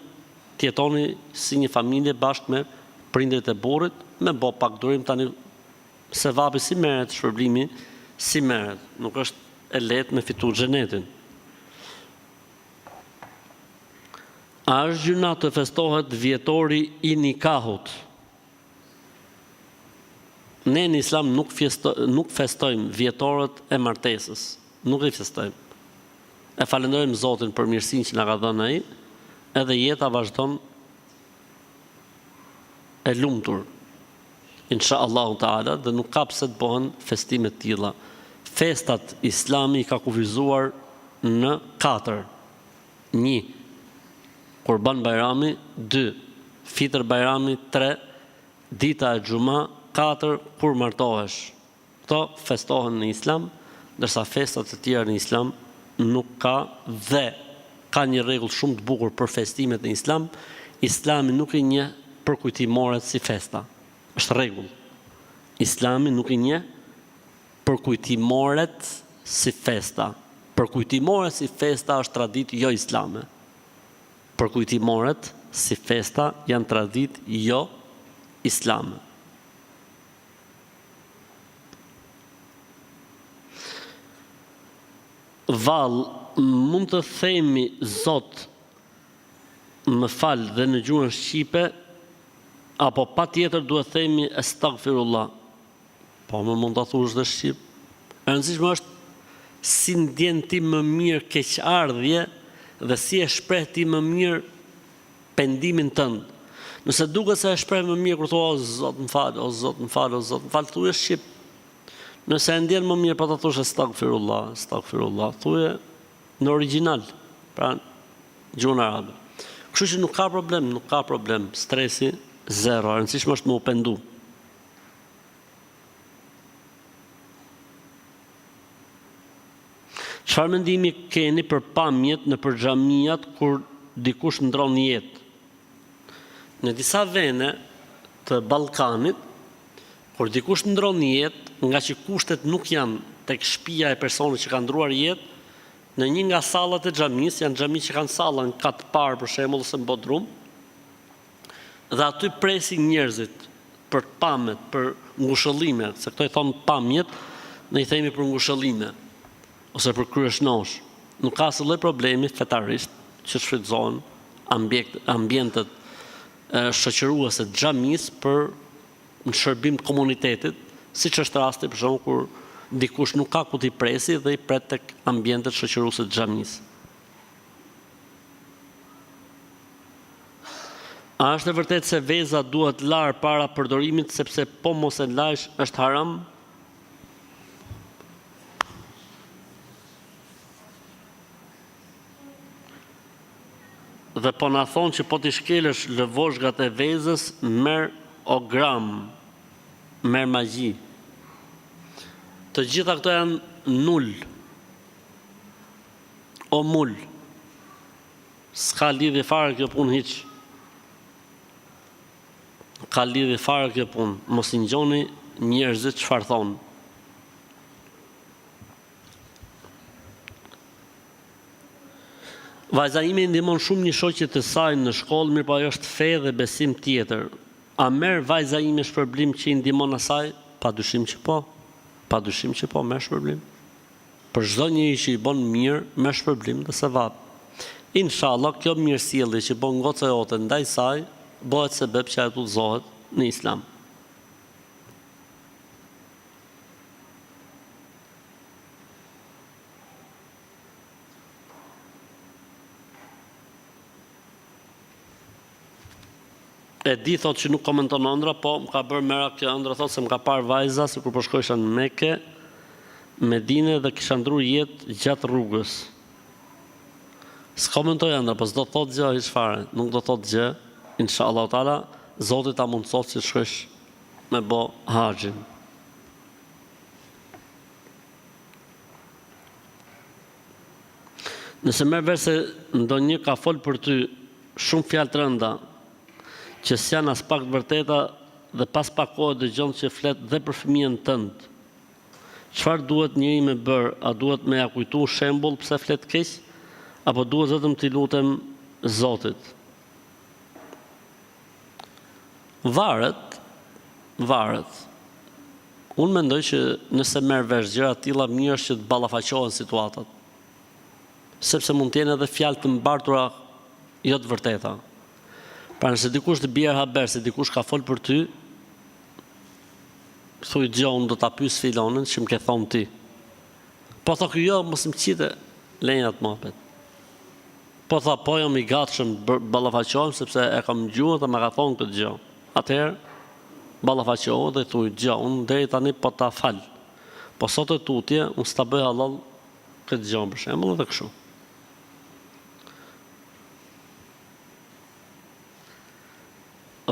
Të jetoni si një familje bashkë me prindërit e burrit, me bo pak durim tani se vapi si merret, shpërblimi si merret. Nuk është e lehtë me fitu xhenetin. A është gjuna të festohet vjetori i nikahut? Ne në Islam nuk festojmë vjetorët e martesës. Nuk i festojmë. E falenderojmë Zotin për mirësinë që na ka dhënë ai, edhe jeta vazhdon e lumtur. Inshallahu Taala, dhe nuk ka pse të bëhen festime të tilla. Festat Islami ka kufizuar në 4. 1. Kurban Bajrami, 2. Fitr Bajrami, 3. Dita e Xuma, 4. Kur martohesh. Këto festohen në Islam, ndërsa festat e tjera në Islam nuk ka, dhe ka një rregull shumë të bukur për festimet në Islam. Islami nuk i njeh përkujtimoret si festa. Është rregull. Islami nuk i njeh përkujtimoret si festa. Përkujtimoret si festa është traditë jo islame. Përkujtimoret si festa janë traditë jo islame. Mund të themi Zot më fal dhe në gjuhën shqipe, apo patjetër duhet themi astaghfirullah? Po më mund ta thuash dhe shqip. E rëndësishme është si ndjen ti më mirë keqardhje dhe si e shpreh ti më mirë pendimin tënd. Nëse duket se e shpreh më mirë kur thua o Zot më fal, o Zot më fal, o Zot më fal, thuaj shqip. Nëse e ndjen më mirë pa ta thosh astaghfirullah, thuje në origjinal, pra gjuhën arabe. Kështu që nuk ka problem, stresi zero, e rëndësishme është me u pendu. Çfarë mendimi keni për pamjet në xhamijat kur dikush ndron jetë? Në disa vende të Ballkanit, kur dikush ndron jetë, nga që kushtet nuk janë tek shtëpia e personit që ka ndruar jetë, në një nga sallat e xhamisë, janë xhami që kanë salla në kat parë për shembull ose në bodrum, dhe aty presin njerëzit për pamjet, për ngushëllime, se këto i thonë pamjet, ne i themi për ngushëllime ose për kryeshnosh. Nuk ka asnjë problemi fetarisht që shfrytëzohen ambientet shoqëruese të xhamisë për në shërbim të komunitetit, siç është rasti për shembull kur dikush nuk ka ku t'i presi dhe i pret tek ambientet shoqëruese të xhamisë. A është e vërtetë se veza duhet larë para përdorimit sepse po mos e lajsh është haram? Dhe po na thonë që po t'i shkelësh lëvozhgat e vezës, merr ogram, merr magji. Të gjitha këto janë nul. O mul. S'ka lidhje fare kjo punë hiç. Ka lidhje fare kjo punë. Mos i ngjoni njerëzit çfarë thonë. Vajza ime ndihmon shumë një shoqe të saj në shkollë, mirë po ajo është fe dhe besim tjetër. A merr vajza ime shpërblim që i ndihmon asaj? Padyshim që po. Merr shpërblim. Për çdo njeri që i bën mirë, merr shpërblim dhe sevap. Inshallah, kjo mirësjellje që bën goca jote ndaj saj, bëhet sebeb që ajo të udhëzohet në Islam. E di thot që nuk komenton ëndra, po më ka bërë merak kjo ëndra, thot se më ka parë vajza se kur po shkojsha në Mekë, Medinë dhe kisha ndruar jetë gjatë rrugës. S'komentoj ëndra, po s'do thot gjë hiç fare, nuk do thot gjë, inshallah taala, Zoti ta mundsoft që shkosh me bë haxhin. Nëse merr vesh se ndonjë ka fol për ty shumë fjalë të rënda, që s'janë as pak të vërteta dhe pas pak kohë dëgjon që flet dhe për fëmijën tënd. Çfarë duhet njëri me bërë? A duhet me ja kujtu shembull pse flet keq? Apo duhet vetëm t'i lutem Zotit? Varet. Unë mendoj që nëse merr vesh gjëra të tilla, mirë është që të ballafaqohen situatat. Sepse mund të jenë edhe fjalë të mbartura jo të vërteta. Pra nëse dikush të bjerë haber se dikush ka fol për ty, thuj gjë, unë do ta pyes filonin që më ke thonë ti. Po tha ky jo, mos më qite lenjat muhabet. Po tha po jam i gatshëm ballafaqohem sepse e kam dëgjuar dhe më ka thonë këtë gjë. Atëherë ballafaqohu dhe thuj gjë, unë deri tani po ta fal. Po sot e tutje, unë s'ta bëj halal këtë gjë për shembull dhe kështu.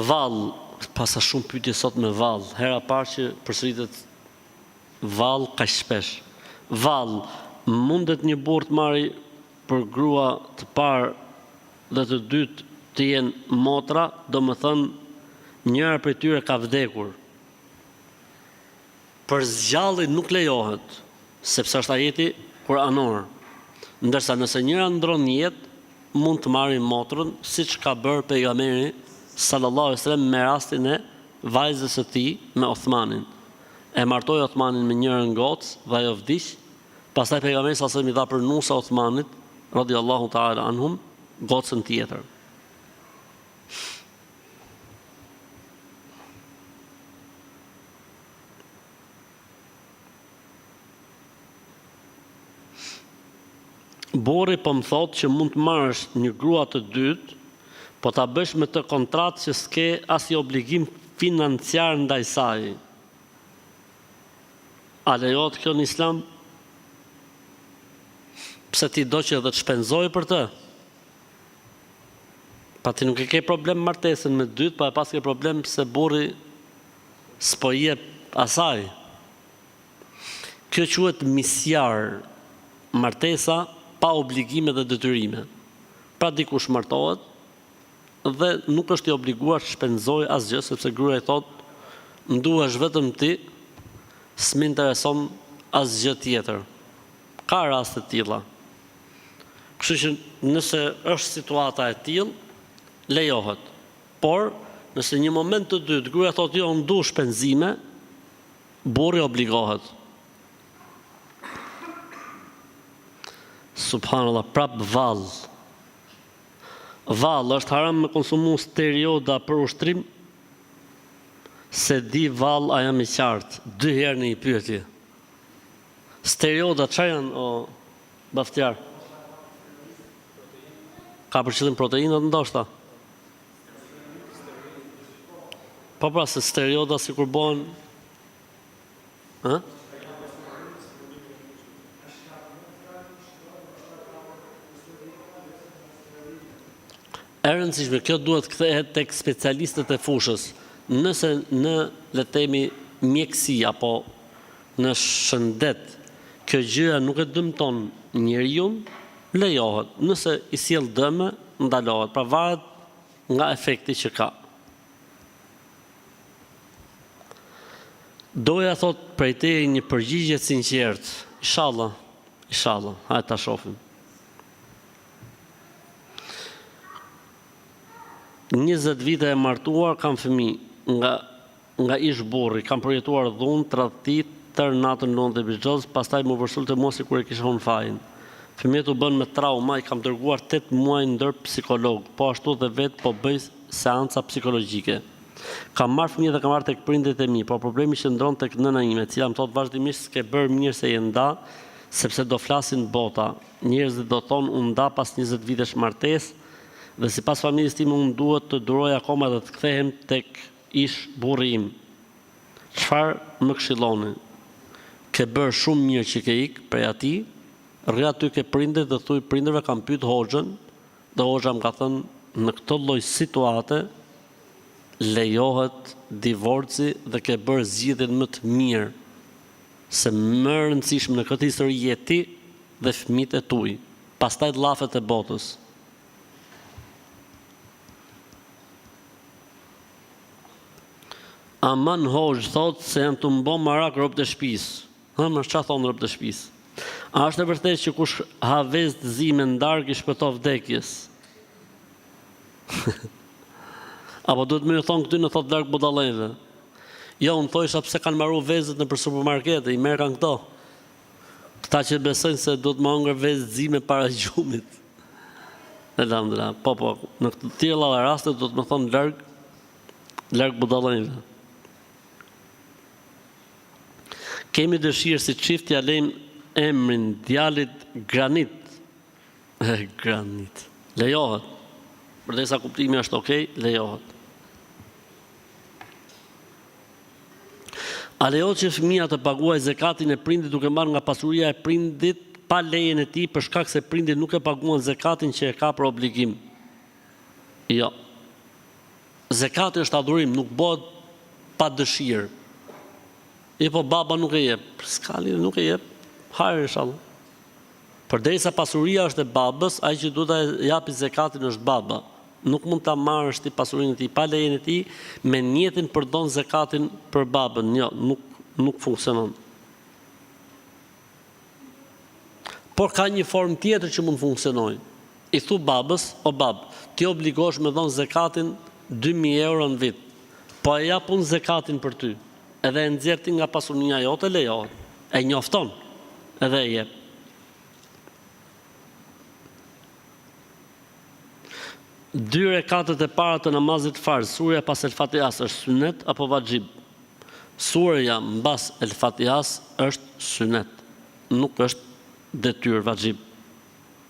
Vall, pasa shumë pyetje sot me vall. Hera parë që përsëritet vall kaq shpesh. Vall, mundet një burr të marrë për grua të parë dhe të dytë të jenë motra, domethënë njëra prej tyre ka vdekur. Për zgjallje nuk lejohet, sepse është ajeti kuranor. Ndërsa nëse njëra ndron jetë, mund të marrë motrën, siç ka bërë pejgamberi sallallahu alaihi wasallam me rastin e vajzës së tij me Uthmanin. E martoi Uthmanin me njërën gocë dhe ajo vdiq. Pastaj pejgamberi sallallahu alaihi wasallam i dha për nusa Uthmanit radhiyallahu ta'ala anhum gocën tjetër. Burri po më thotë që mund të marrësh një grua të dytë, po ta bësh me të kontratë që s'ke asnjë obligim financiar ndaj saj. A lejohet kjo në Islam? Pse ti do që edhe të shpenzoj për të? Pa ti nuk e ke problem martesën me dytë, pa e pas ke problem se burri s'po jep asaj. Kjo quhet misjar, martesa pa obligime dhe detyrime. Pra dikush martohet dhe nuk është i obliguar të shpenzoj asgjë, sepse gruaja i thotë, më duhesh vetëm ti, s'më intereson asgjë tjetër. Ka raste të tilla. Kështu që nëse është situata e tillë, lejohet. Por, nëse një moment të dytë, gruaja thotë jo, unë du shpenzime, burri obligohet. Subhanallah, prap vallë. Vallë është haram me konsumu stereoda për ushtrim, se di vallë a jam i qartë, 2 herë në një pyetje. Stereoda çfarë janë, o Baftiar? Ka për qëllim proteinat ndoshta? Po pra, se stereoda si kur bën... E rëndësishme, kjo duhet kthehet tek specialistët e fushës. Nëse në, le të themi, mjeksi apo në shëndet, kjo gjëja nuk e dëmton njeriu, lejohet. Nëse i sjell dëme, ndalohet. Pra varet nga efekti që ka. Doja thot prej teje një përgjigje të sinqertë. Inshallah, hajde ta shohim. 20 vite e martuar, kam fëmijë nga ish burri, kam përjetuar dhunë, tradhti, tërë natën lënë dhe bizhoz, pastaj më vërsulte mosi kur e kisha hunë fajin. Fëmijët u bën me trauma, i kam dërguar 8 muaj ndër psikolog, po ashtu dhe vetë po bëj seanca psikologjike. Kam marrë fëmijët dhe kam marrë tek prindrit e mi, por problemi qëndron tek nëna ime, cila më thot vazhdimisht s'ke bërë mirë se je nda, sepse do flasin bota. Njerëzit do thonë unë nda pas 20 vitesh martesë, dhe sipas familjes time unë duhet të duroj akoma dhe të kthehem tek ish burri im. Çfarë më këshilloni? Ke bërë shumë mirë që ke ikë prej atij, rri aty ke prindër dhe thuj prindërve kam pyet hoxhën, dhe hoxha më ka thënë në këtë lloj situate lejohet divorci dhe ke bërë zgjidhjen më të mirë, se më e rëndësishme në këtë histori je ti dhe fëmijët e tuaj, pastaj llafet e botës. Aman hoxh thot se janë të mbo marak robët e shtëpisë. Më çfarë thonë robët e shtëpisë? A është e vërtetë që kush ha vezë të zi me ndarkë i shpëton vdekjes? Apo duhet më thonë këty në thot larg budallëve? Jo, unë thojsha pse kanë marrë vezët nëpër supermarkete, i merr kanë këto. Këta që besojnë se duhet më hongër vezë të zi me para gjumit. Elhamdulillah. Po, në këtë tilla raste duhet më thonë larg budallëve. Kemi dëshirë si çift t'ia lejmë emrin djalit Granit. Granit. Lejohet. Përdesa kuptimi është okay, lejohet. A lejohet që fëmia të paguajë zekatin e prindit duke marrë nga pasuria e prindit pa lejen e tij për shkak se prindit nuk e paguan zekatin që e ka për obligim? Jo. Zekati është adhurim, nuk bëhet pa dëshirë. E po baba nuk e jep, s'ka lidhje, nuk e jep, hajër inshallah. Përderisa pasuria është e babës, ai që duhet ta japi zekatin është baba. Nuk mund ta marrësh ti pasurinë e tij pa lejen e tij me niyetin për don zekatin për babën. Jo, nuk funksionon. Por ka një formë tjetër që mund funksionojë. I thu babës, o bab, ti obligohesh me dhon zekatin 2000 euro në vit. Po e jap unë zekatin për ty. Edhe e nxjerr ti nga pasunia jote, lejohet. E njofton, edhe e jep. Dy rekatet e para të namazit farz, surja pas El Fatihas është sunet apo vajxhib? Surja mbas El Fatihas është sunet, nuk është detyrë vajxhib.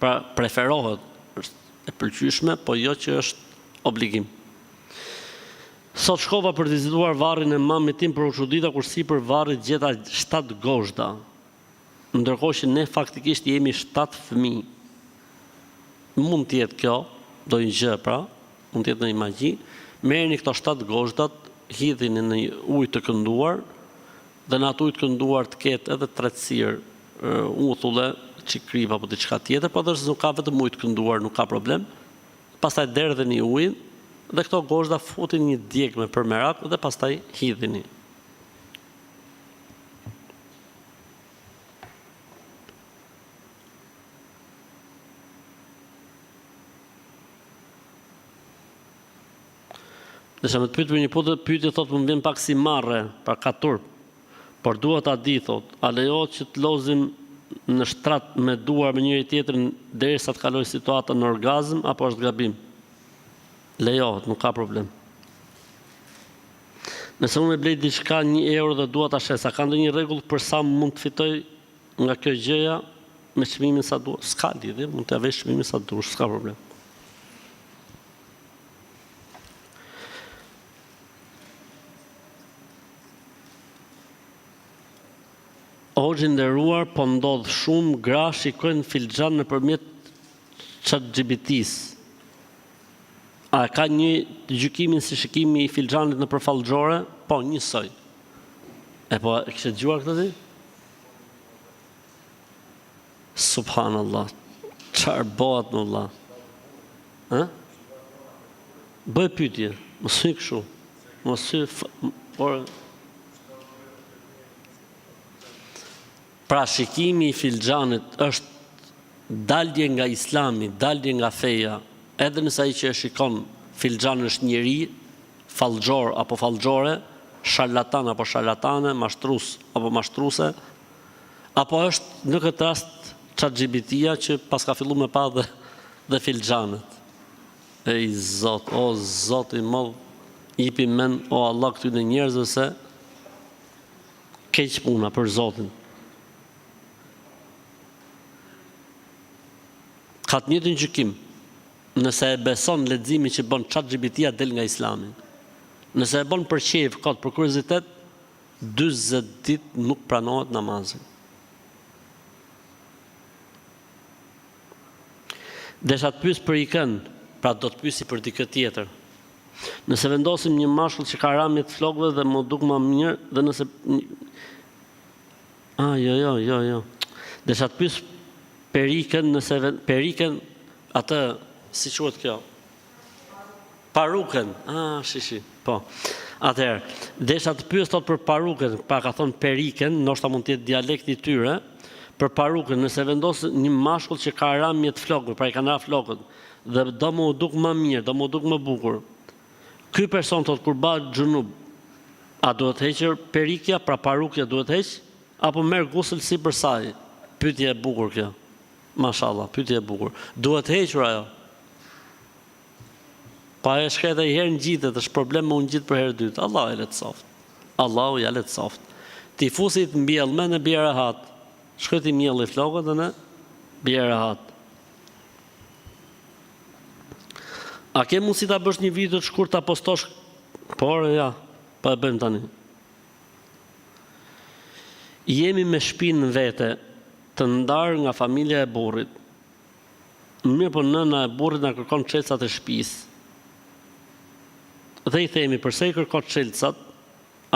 Pra preferohet, është e pëlqyeshme, po jo që është obligim. Sot shkova për të vizituar varrin e mamit tim për u çudita kur sipër varrit gjeta 7 gozhda, ndërkohë që ne faktikisht jemi 7 fëmijë. Mund të jetë kjo, do një gjë pra, mund të jetë një magji. Merrni këto 7 gozhdat, hidhini në ujë të kënduar, dhe në atë ujë të kënduar të ketë edhe tretësirë, uthulle, çikriva apo diçka tjetër, por edhe nuk ka vetëm ujë të kënduar, nuk ka problem. Pastaj derdheni ujin dhe këto gozhda futin një djegme për merak dhe pastaj hidhini. Desha me të pyet për një pyetje, thotë më vjen pak si marrë, pra ka turp, por dua ta di, thotë, a lejohet që të lozim në shtrat me duar me njëri tjetrin derisa të kaloj situata në orgazm apo është gabim? Lejohet, nuk ka problem. Nëse unë e blej diçka 1 euro dhe dua ta shes, a ka ndonjë rregull për sa mund të fitoj nga kjo gjëja me çmimin sa duhet? S'ka lidhje, mund të avesh çmimin sa dush, s'ka problem. Hoxhi nderuar, po ndodh shumë gra shikojnë filxhan nëpërmjet ChatGPT-s. A ka një gjykimin si shikimi i filxhanit në përfallxore? Po, njësoj. E po, e kishe dëgjuar këtë ti? Subhanallah. Çfarë bëhet në Allah? Ë? Bëj pyetje, mos hy kështu. Mos hy por pra shikimi i filxhanit është dalje nga Islami, dalje nga feja, edhe nëse ai që e shikon filxhanin është njeri, fallxor apo fallxore, sharlatan apo sharlatane, mashtrues apo mashtruese, apo është në këtë rast ChatGPT-ja që pas ka filluar me pa dhe filxhanet. Ej Zot, o Zot i madh, jipi mend o Allah këtyre njerëzve se keq puna për Zotin. Ka të njëjtin gjykim. Nëse e beson leximin që bën ChatGPT-ja del nga Islami. Nëse e bën për qejf, kot për kuriozitet, 40 ditë nuk pranohet namazi. Desha të pyes për ikën, pra do të pyesi për dikë tjetër. Nëse vendosim një mashkull që ka ramje të flokëve dhe më duk më mirë, dhe nëse jo. Desha të pyes perikën, nëse perikën atë si quhet kjo? Parukën. Shishi, po. Atëherë, desha të pyes thot për parukën, pa ka thonë perikën, ndoshta mund të jetë dialekti i tyre, për parukën, nëse vendos një mashkull që ka ramje të flokëve, pra i kanë ra flokët, dhe do më duk më mirë, do më duk më bukur. Ky person thot kur bëhet xhunub, a duhet hequr perikja, pra parukja duhet heq, apo merr gusl sipër saj? Pyetje e bukur kjo. Mashallah, pyetje e bukur. Duhet hequr ajo. Pa e shkret e herë ngjitet, është problem me ngjit për herë dytë. Allahu ja le të soft. Allahu ja le të soft. Ti fusit mbjell me në bie rehat. Shkoj ti mjelli flokët dhe në bie rehat. A ke mundësi ta bësh një video të shkurt ta postosh? Por ja, pa e bëjmë tani. Jemi me shtëpinë vete, të ndarë nga familja e burrit. Mirë po nëna e burrit na kërkon çelësat e shtëpisë. Dhe i themi, përse i kërkon çelësat,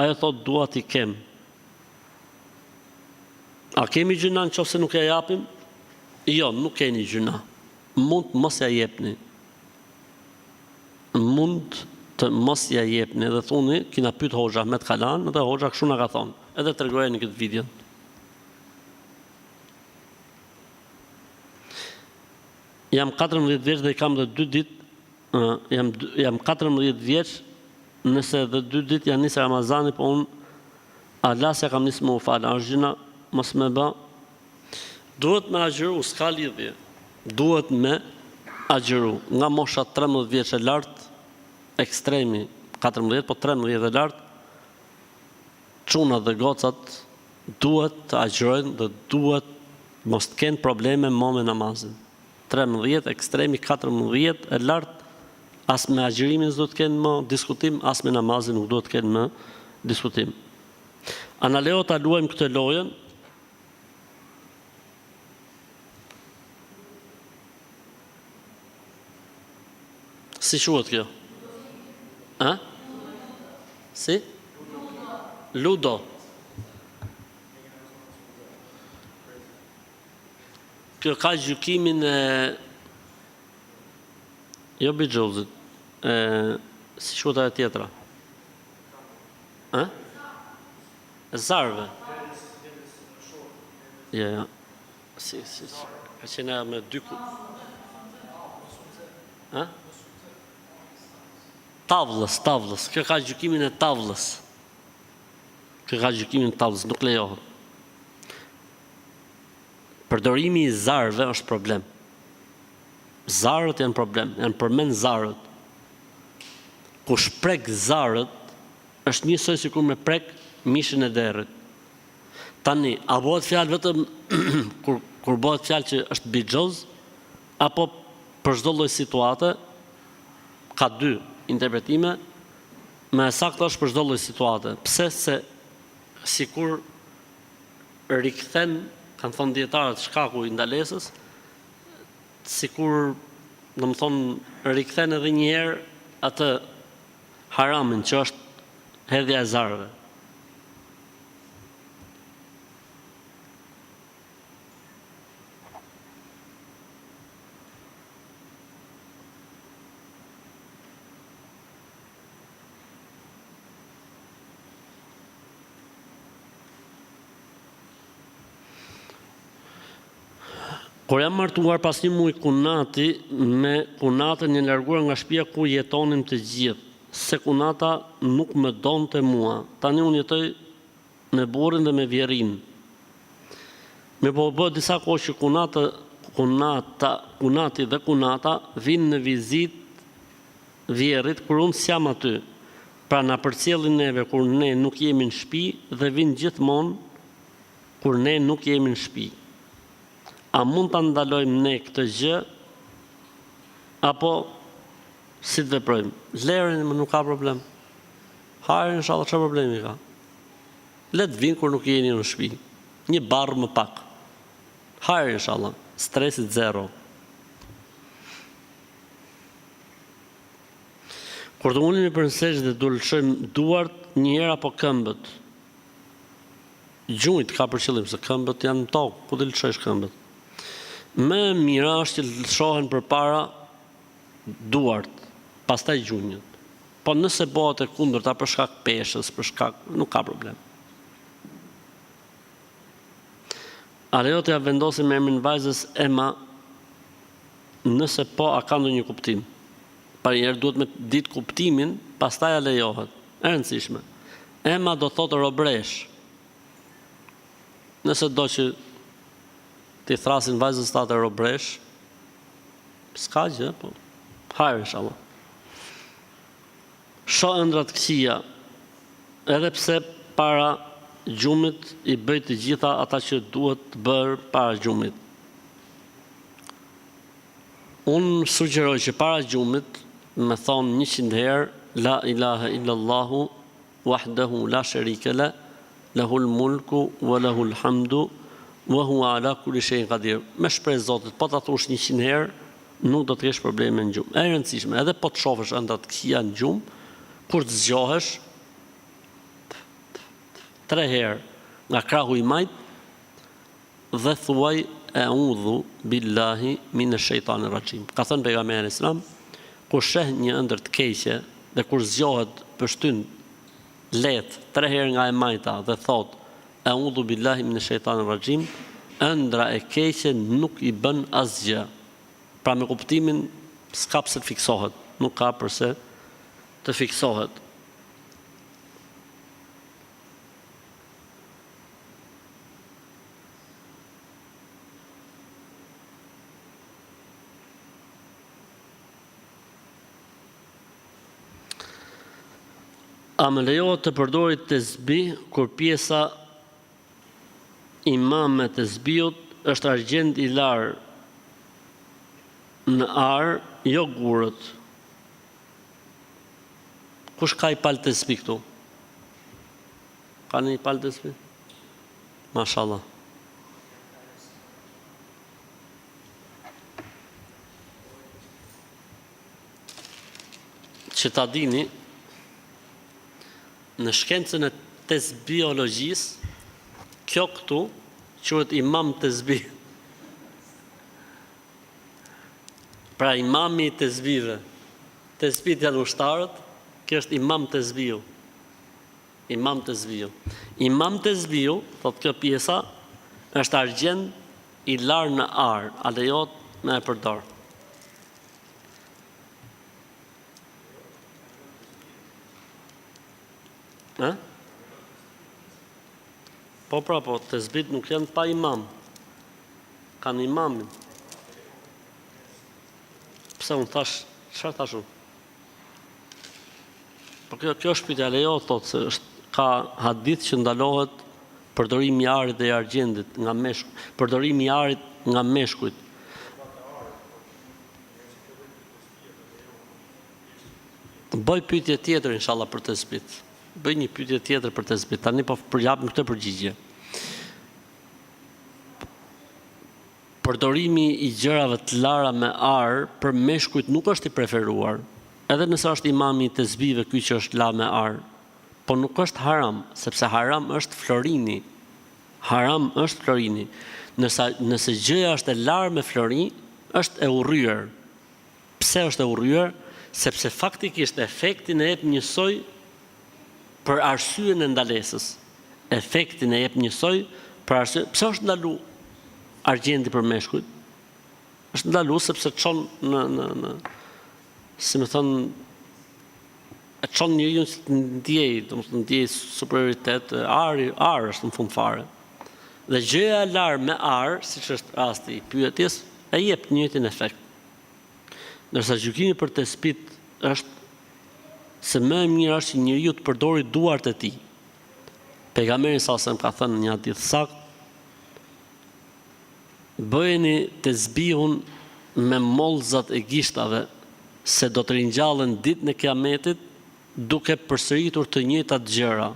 ajo thot dua t'i kem. A kemi gjyna nëse nuk ja japim? Jo, nuk keni gjyna. Mund të mos ja jepni. Mund të mos ja jepni. Dhe thuni, kina pyet Hoxha Ahmet Kalan, dhe Hoxha kështu na ka thonë. Edhe tregoja në këtë video. Jam 14 vjeç dhe kam dhe 2 ditë, jam 14 vjeç, nëse dhe 2 ditë janë nisë Ramazani, po unë alasja kam nisë më u falë, është gjëna mos me bë. Duhet me agjëru, s'ka lidhje. Duhet me agjëru. Nga mosha 13 vjeç e lartë, ekstremi 14, po 13 e lartë, çunat dhe gocat duhet të agjërojnë dhe duhet mos të kenë probleme me namazin. 13, ekstremi 14 e lartë, As me agjërimin s'do të kenë më diskutim, as me namazin nuk do të kenë më diskutim. A na leo ta luajmë këtë lojën? Si quhet kjo? A? Si? Ludo. Kjo ka gjykimin e jo bigjozit. Si quhet ajo tjetra? A? E zarve. Ja. Si. Ka qenë me dy A? Tavlës. Kjo ka gjykimin e tavlës. Nuk lejohet. Përdorimi i zarve është problem. Zarët janë problem, janë përmend zarët. Kush prek zarët, është njësoj sikur me prek mishin e derrit. Tani, a bëhet fjalë vetëm kur bëhet fjalë që është bigjoz, apo për çdo lloj situate, ka dy interpretime, më saktë është për çdo lloj situate. Pse? Se sikur rikthen, kanë thonë dietarët, shkaku i ndalesës, sikur, domethënë, rikthen edhe një herë atë haramin që është hedhja e zarëve. Kur jam martuar pas një muaj kunati, me kunatën e larguar nga shtëpia ku jetonim të gjithë, se kunata nuk më donte mua. Tani unë jetoj me burrin dhe me vjerin. Me po bë disa kohë që kunati dhe kunata vinë në vizitë vjerrit kur unë s'jam aty. Pra na përcjellin neve kur ne nuk jemi në shtëpi dhe vinë gjithmonë kur ne nuk jemi në shtëpi. A mund ta ndalojmë ne këtë gjë apo si të veprojmë? Leren, nuk ka problem. Hajde, inshallah, çfarë problemi ka? Le të vinë kur nuk jeni në shtëpi. Një barr më pak. Hajde, inshallah, stresit zero. Kur të ulemi për sejdë dhe dulshojmë duart një herë apo këmbët. Gjunjt ka për qëllim se këmbët janë në tokë, ku të lëshosh këmbët. Më mira është që lëshohen përpara duart, pastaj gjunjët. Po nëse bëhet e kundërta për shkak peshës, nuk ka problem. A lejohet ja vendosim emrin vajzës Ema, nëse po a ka ndonjë kuptim. Parëherë duhet me ditë kuptimin, pastaj a lejohet. E rëndësishme. Ema do thotë robresh. Nëse do që ti thrasin vajzës tate robresh, s'ka gjë, po hajde inshallah. Shoh ëndrat këqija, edhe pse para gjumit i bëj të gjitha ata që duhet të bërë para gjumit. Unë sugjeroj që para gjumit me thonë 100 herë La ilaha illallahu wahdahu la sharika la lahul mulku wa lahul hamdu wa huwa ala kulli shay'in qadir. Me shpresë Zotit, po ta thosh 100 herë, nuk do të kesh probleme në gjumë. E rëndësishme, edhe po të shohësh ëndrat këqija në gjumë, kur të zgjohesh 3 herë nga krahu i majt dhe thuaj a'udhu billahi minash shaitanir rajim. Ka thënë pejgamberi Islam, kur sheh një ëndër të keqe dhe kur zgjohet përshtyn lehtë 3 herë nga e majta dhe thot a'udhu billahi minash shaitanir rajim, ëndra e keqe nuk i bën asgjë. Pra me kuptimin s'ka pse të fiksohet, nuk ka përse të fiksohet. A më lejohet të përdorit të zbi kur pjesa imame të zbiut është argjend i larë në arë, jo gurët. Kush ka i palë të zbi këtu? Ka një i palë të zbi? Mashallah. Që ta dini, në shkencën e tesbiologjisë, kjo këtu quhet imam tesbi. Pra imami i tesbive. Tesbit janë ushtarët, kjo është imam tesbiu. Imam tesbiu. Imam tesbiu, thot kjo pjesa, është argjend i larë në arë, a lejohet me e përdor. Po pra, po, tesbit nuk janë pa imam. Kanë imamin. Pse unë thash, çfarë thash unë? Po kjo shpytja lejohet, thotë se ka hadith që ndalohet përdorimi i arit dhe i argjendit nga meshkujt, përdorimi i arit nga meshkujt. Bëj pyetje tjetër inshallah për tesbit. Bëj një pyetje tjetër për tesbit. Tani po përjapim këtë përgjigje. Përdorimi i gjërave të lara me ar për meshkujt nuk është i preferuar. Edhe nëse është imami i tesbive ky që është la me ar, po nuk është haram, sepse haram është florini. Haram është florini. Nëse gjëja është e larë me flori, është e urryer. Pse është e urryer? Sepse faktikisht efektin e jep njësoj për arsyen e ndalesës. Efektin e jep njësoj për arsyen. Pse është ndalu argjendi për meshkujt? Është ndalu sepse çon në si më thënë, e çon njeriu të ndjej superioritet, ari është në fund fare. Dhe gjëja e larë me ar, siç është rasti i pyetjes, e jep të njëjtin efekt. Ndërsa gjykimi për tesbit është se më e mirë është që njeriu të përdori duart e tij. Pejgamberi sa ka thënë një hadith sakt, bëjeni tesbihun me mollzat e gishtave, se do të ringjallen ditën e kiametit duke përsëritur të njëjtat gjëra.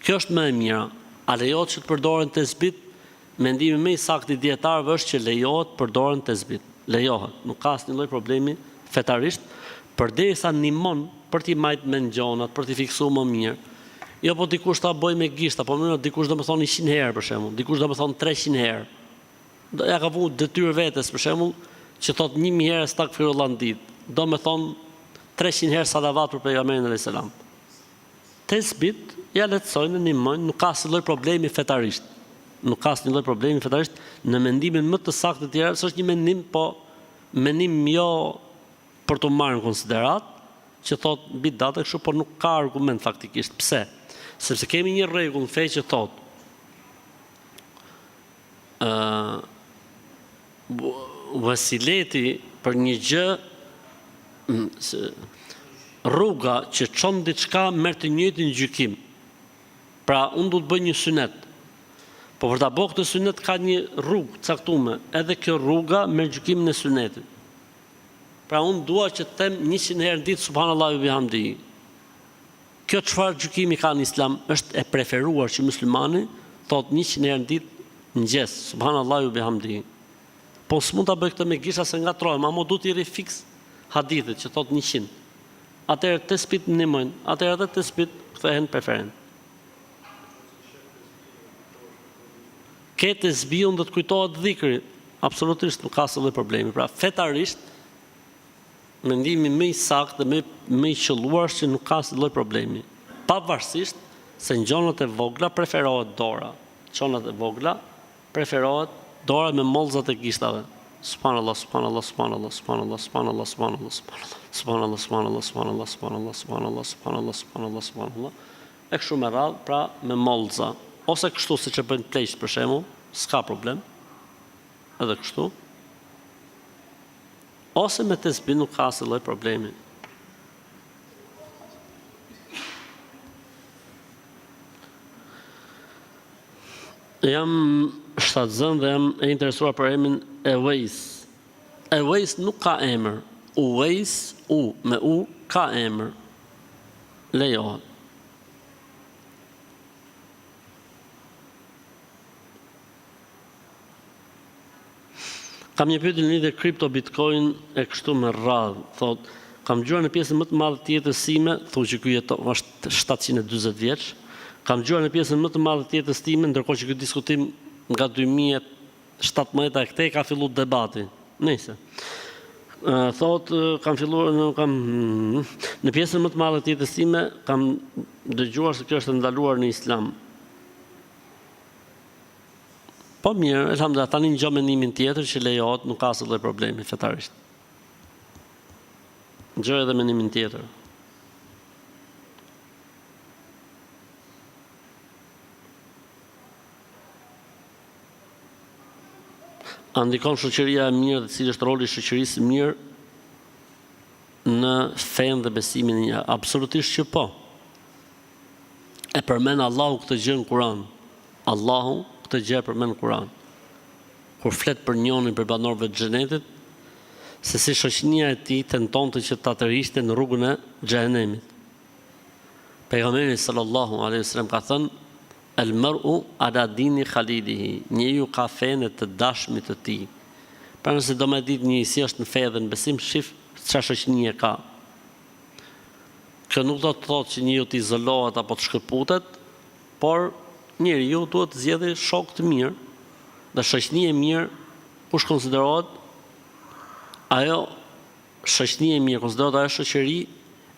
Kjo është më e mira. A lejohet që të përdoren tesbit? Mendimi më i saktë i dietarëve është që lejohet përdoren tesbit. Lejohet. Nuk ka asnjë lloj problemi fetarisht, përderisa ndihmon për t'i majt mend gjonat, për t'i fiksuar më mirë. Jo po dikush ta bëj me gishta, po më dikush do të thonë 100 herë për shembull, dikush do të thonë 300 herë. Ja ka vënë detyrë vetes për shembull, që thot 1000 herë stakfirullah në ditë, do me thonë 300 herë salavat për pejgamberin alayhis salam. Tesbit ja lehtësojnë, ndihmojnë, nuk ka asnjë lloj problemi fetarisht. Nuk ka asnjë lloj problemi fetarisht në mendimin më të saktë të tjerë, s'është një mendim, po mendim jo për të marrë në konsiderat, që thot bidat e kështu, por nuk ka argument faktikisht. Pse? Sepse kemi një rregull në fe që thot vasileti për një gjë, rruga që çon diçka merr të njëjtin gjykim. Pra unë du të bëj një synet, po për ta bërë këtë synet ka një rrugë caktuar, edhe kjo rruga merr gjykimin e synetit. Pra unë dua që të them 100 herë në ditë subhanallahu ve bihamdihi. Kjo çfarë gjykimi ka në Islam? Është e preferuar që muslimani thot 100 herë në ditë mëngjes subhanallahu ve bihamdihi. Po s'mund ta bëj këtë me gisha se ngatrohem, ama du t'i rifiks hadithit që thot 100. Atëherë tesbit ndihmojnë, atëherë edhe tesbit kthehen preferent. Ke tesbiun do të kujtohet dhikri, absolutisht nuk ka asnjë problemi. Pra fetarisht mendimi më i saktë dhe më i qelluar është që nuk ka asnjë problemi. Pavarësisht se në gjonat e vogla preferohet dora. Çonat e vogla preferohet dora me mollzat e gishtave. Subhanallah, subhanallah, subhanallah, subhanallah, subhanallah, subhanallah, subhanallah, subhanallah, subhanallah, subhanallah, subhanallah, subhanallah, subhanallah, subhanallah. E kështu me radhë, pra me mollza. Ose kështu siç e bën pleqt për shembull, s'ka problem. Edhe kështu. Ose me tesbih nuk ka asnjë lloj problemi. Jam shtatzën dhe jam e interesuar për emrin Ewais. Ewais nuk ka emër. Uwejs, me u, ka emër. Lejohet. Kam një pyetje në lidhje kripto, bitcoin e kështu me radhë. Thot, kam dëgjuar në pjesën më të madhe të jetës time, thonë që ky është 740 vjeç. Kam dëgjuar në pjesën më të madhe të jetës time, ndërkohë që ky diskutim nga 2017 e këtej ka filluar debati. Nëse. Thot, në pjesën më të madhe të jetës time kam dëgjuar se kjo është ndaluar në Islam. Po mirë, elhamdulillah, tani ngjo mendimin tjetër që lejohet, nuk ka asnjë problemi fetarisht. Ngjo edhe mendimin tjetër. A ndikon shoqëria e mirë dhe cili është roli i shoqërisë mirë në fenë dhe besimin e një? Absolutisht që po. E përmend Allahu këtë gjë në Kur'an. Allahu këtë gjë përmend në Kur'an. Kur flet për njërin për banorëve të xhenetit, se si shoqënia e tij tentonte që ta tërhiqte në rrugën e xhenemit. Pejgamberi sallallahu alaihi wasallam ka thënë: "El mar'u ala dini khalilihi", njeriu ka fenë të dashmit të tij. Pra nëse do më ditë një si është në fe dhe në besim, shif çfarë shoqënie ka. Kjo nuk do të thotë që njeriu të izolohet apo të shkëputet, por njeriu duhet të zgjedhë shok të mirë, dhe shoqëni e mirë kush konsiderohet ajo shoqëni e mirë, konsiderohet ajo shoqëri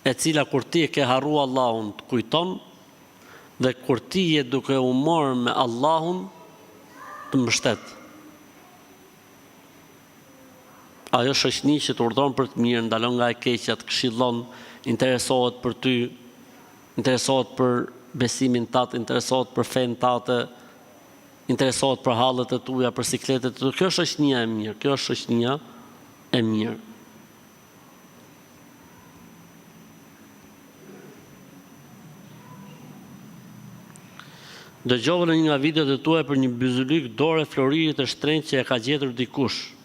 e cila kur ti e ke harruar Allahun të kujton, dhe kur ti je duke u marrë me Allahun të mbështet. Ajo shoqëni që të urdhon për të mirë, ndalon nga e keqja, të këshillon, interesohet për ty, interesohet për besimin tatë, interesohet për fenë tatë, interesohet për hallet e tuja, për sikletet e tuja. Kjo është shoqënia e mirë, kjo është shoqënia e mirë. Dëgjova në një nga videot e tua për një byzylyk dorë floririt të shtrenjtë që e ka gjetur dikush.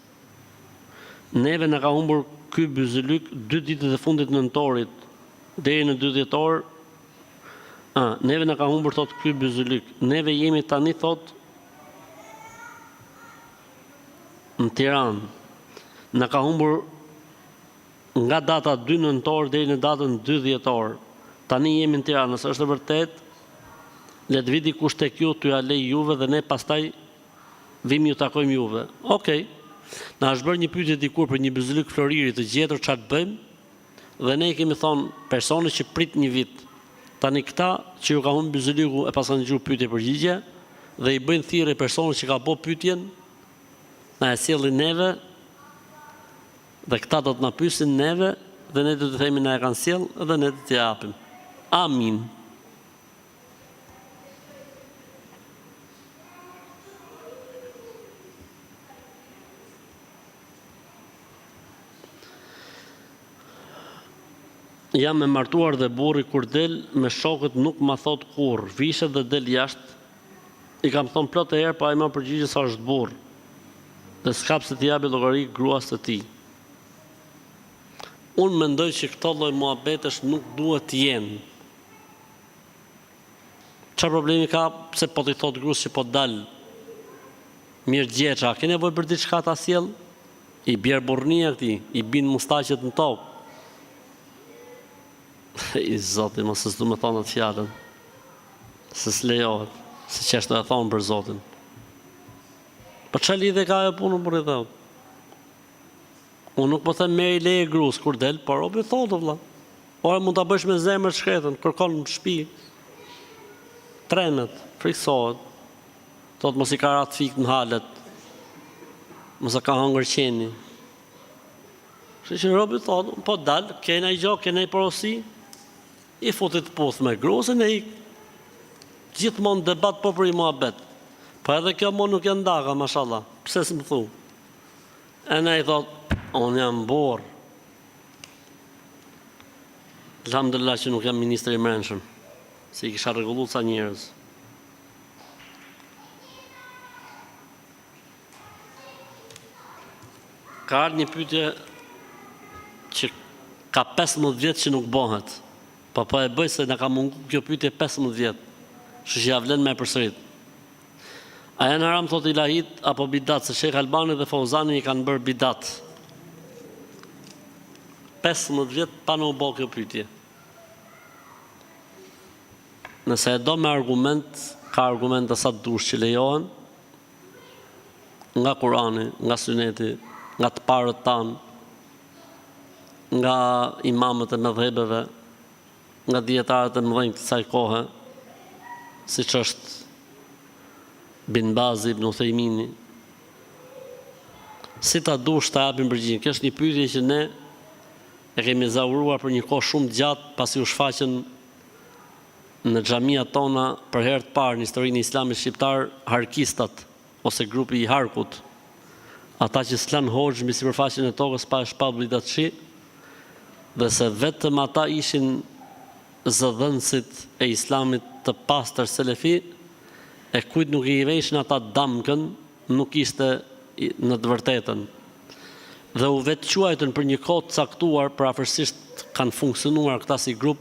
Neve na ka humbur ky byzylyk 2 ditët e fundit nëntorit, deri në 2 dhjetor. Neve na ka humbur thot ky byzylyk. Neve jemi tani thot në Tiranë. Na ka humbur nga data 2 nëntor deri në datën 2 dhjetor. Tani jemi në Tiranë, nëse është e vërtet, le të vi dikush tek ju t'ju ja lej juve dhe ne pastaj vim ju takojmë juve. Okej. Na është bërë një pyetje dikur për një byzylyk floriri të gjetur, çfarë të bëjmë? Dhe ne kemi thonë personi që prit një vit. Tani këta që ju ka humbur byzylyku e pas kanë dëgjuar pyetje përgjigje dhe i bëjnë thirrje personit që ka bërë pyetjen, na e sjellin neve dhe këta do të na pyesin neve dhe ne do të themi na e kanë sjell dhe ne do t'i japim. Amin. Jam e martuar dhe burri kur del me shokët nuk ma thot kurr, vishet dhe del jashtë. I kam thonë plot e herë, pa ai më përgjigje sa është burr. Dhe s'kap se t'i japi llogari gruas të tij. Unë mendoj që këto lloj muhabetesh nuk duhet të jenë. Çfarë problemi ka pse po t'i thot gruas që po dal? Mirë gjeça, ke nevojë për diçka ta sjell? I bjer burrnia këtij, i bin mustaqet në tokë. I Zotin, mos s'du me thonë atë fjallën. Se s'lejohet. Se që është e thonë për Zotin. Po që lidhe ka e punë për i thot? Unë nuk po them merr i leje grus kur del, por obi thotë vëlla. Ora mund ta bësh me zemër të shkretën, kërkon në shtëpi. Trenet, friksohet. Thot mos i ka rat fik në halet. Mos e ka hangër qeni. Që robi thotë, po dal, kena i gjok, kena i porosi. I futit puth me grusën e i gjithmonë debat po për i muhabet. Po edhe kjo mo nuk janë ndaga, mashallah. Pse s'më thu? E ne i thot, unë jam burr. Alhamdulillah që nuk jam ministër i mrenshëm. Se i kisha rregullu sa njerëz. Ka ardhur një pyetje që ka 15 vjet që nuk bëhet. Po e bëj se na ka mungu kjo pyetje 15 vjet. Kështu që ja vlen me përsërit. A janë haram thot ilahit apo bidat, se Sheikh Albani dhe Fauzani i kanë bërë bidat. 15 vjet pa në u bë kjo pyetje. Nëse e do me argument, ka argumente sa të dush që lejohen, nga Kurani, nga Suneti, nga të parët tanë, nga imamët e mëdhëbeve, nga dietarët e mëdhenj të kësaj kohe, siç është Bin Bazi, Ibn Uthejmini. Si ta dush ta japim përgjigjen? Kjo është një pyetje që ne e kemi zauruar për një kohë shumë gjatë, pasi u shfaqën në xhamiat tona për herë të parë në historinë e Islamit shqiptar harkistat ose grupi i Harkut. Ata që s'lan hoxh mbi sipërfaqen e tokës pa e shpallur bidatçi, dhe se vetëm ata ishin zëdhënësit e Islamit të pastër selefi, e kujt nuk i veshin ata damkën, nuk ishte në të vërtetën. Dhe u vetë quajtën për një kohë të caktuar, për afërsisht kanë funksionuar këta si grup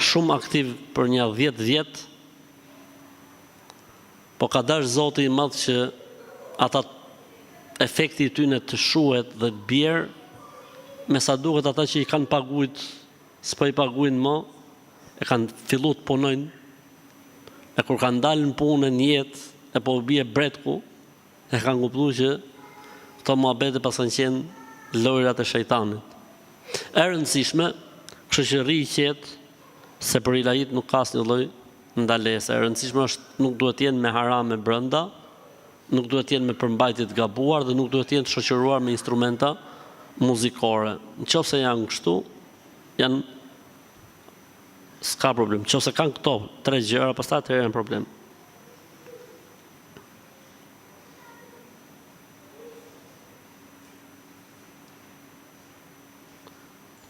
shumë aktiv për një 10 vjet, po ka dash Zoti i Madh që ata efekti i tyre të shuhet dhe të bjerë, me sa duket ata që i kanë paguajt, s'po i paguajnë më, e kanë filluar të punojnë, e kur kanë dalë në punë në jetë, e po u bie bretku, e kanë kuptuar që këto muhabete pas kanë qenë lojrat e shejtanit. E rëndësishme, shoqëri i qetë, se për ilahit nuk ka asnjë lloj ndalese. E rëndësishme është nuk duhet të jenë me harame brenda, nuk duhet të jenë me përmbajtje të gabuar dhe nuk duhet të jenë të shoqëruar me instrumenta muzikore. Nëse janë kështu, s'ka problem. Nëse kanë këto 3 gjëra, pastaj atëherë janë problem.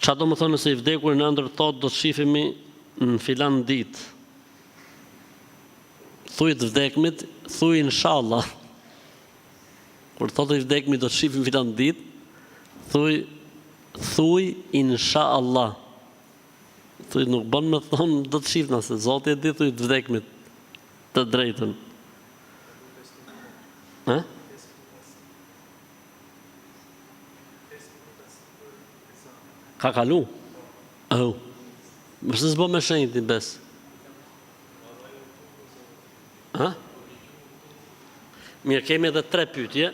Qa do më thonë nëse i vdekur në ëndër thot do të shifemi në filan ditë. Thuj të vdekmit, thuj inshallah. Kur thot i vdekmit do të shifemi filan ditë, thuj inshallah. Thuj nuk bën me thonë do të shifna, se Zoti e di thuj të vdekmit të drejtën. Ka kalu? Mëse s'bo me shenjt i bes. Mirë, kemi edhe 3 pyetje.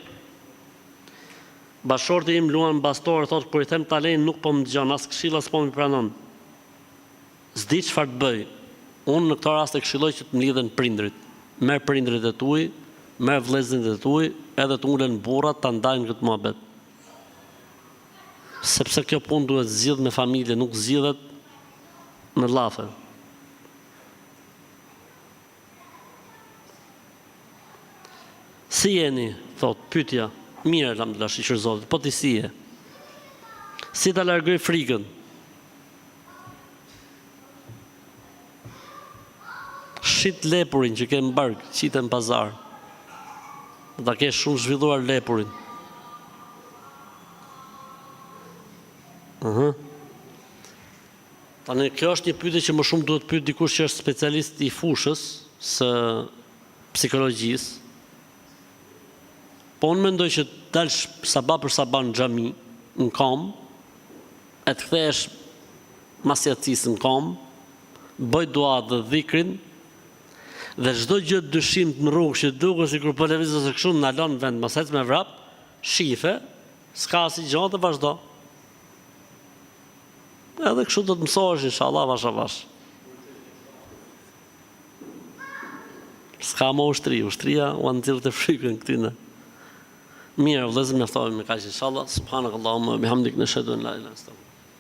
Bashorti im luan bastor, thotë, kur i them talen nuk po më dëgjon, as këshilla s'po më pranon. S'di çfarë të bëj. Unë në këtë rast e këshilloj që të më lidhen prindrit. Merr prindrit e tuaj, merr vëllezërit e tuaj, edhe të ulen burrat ta ndajnë këtë muhabet. Sepse kjo punë duhet zgjidh me familje, nuk zgjidhet në llafe. Si jeni, thot, pyetja, mirë alhamdulillah, shiqur Zotit, po ti si je? Si ta largoj frikën? Shit lepurin që ke në bark, qite në pazar. Ta ke shumë zhvilluar lepurin. Tani kjo është një pyetje që më shumë duhet pyet dikush që është specialist i fushës së psikologjisë. Po unë mendoj që dalsh sabah për sabah në xhami, në kom, e të kthehesh mas jacisë në kom, bëj dua dhe dhikrin, dhe çdo gjë dyshim në rrugë që duket sikur po lëviz ose kështu na lën vend, mos ec me vrap, shife, s'ka asnjë gjë të vazhdo. Edhe kështu do të mësohesh inshallah vash avash. S'ka më ushtria u nxjerr të frikën këtyne. Mirë, vëllezër, mjaftohemi me kaq inshallah. Subhanakallahumma bihamdik nashhadu an la ilaha illa anta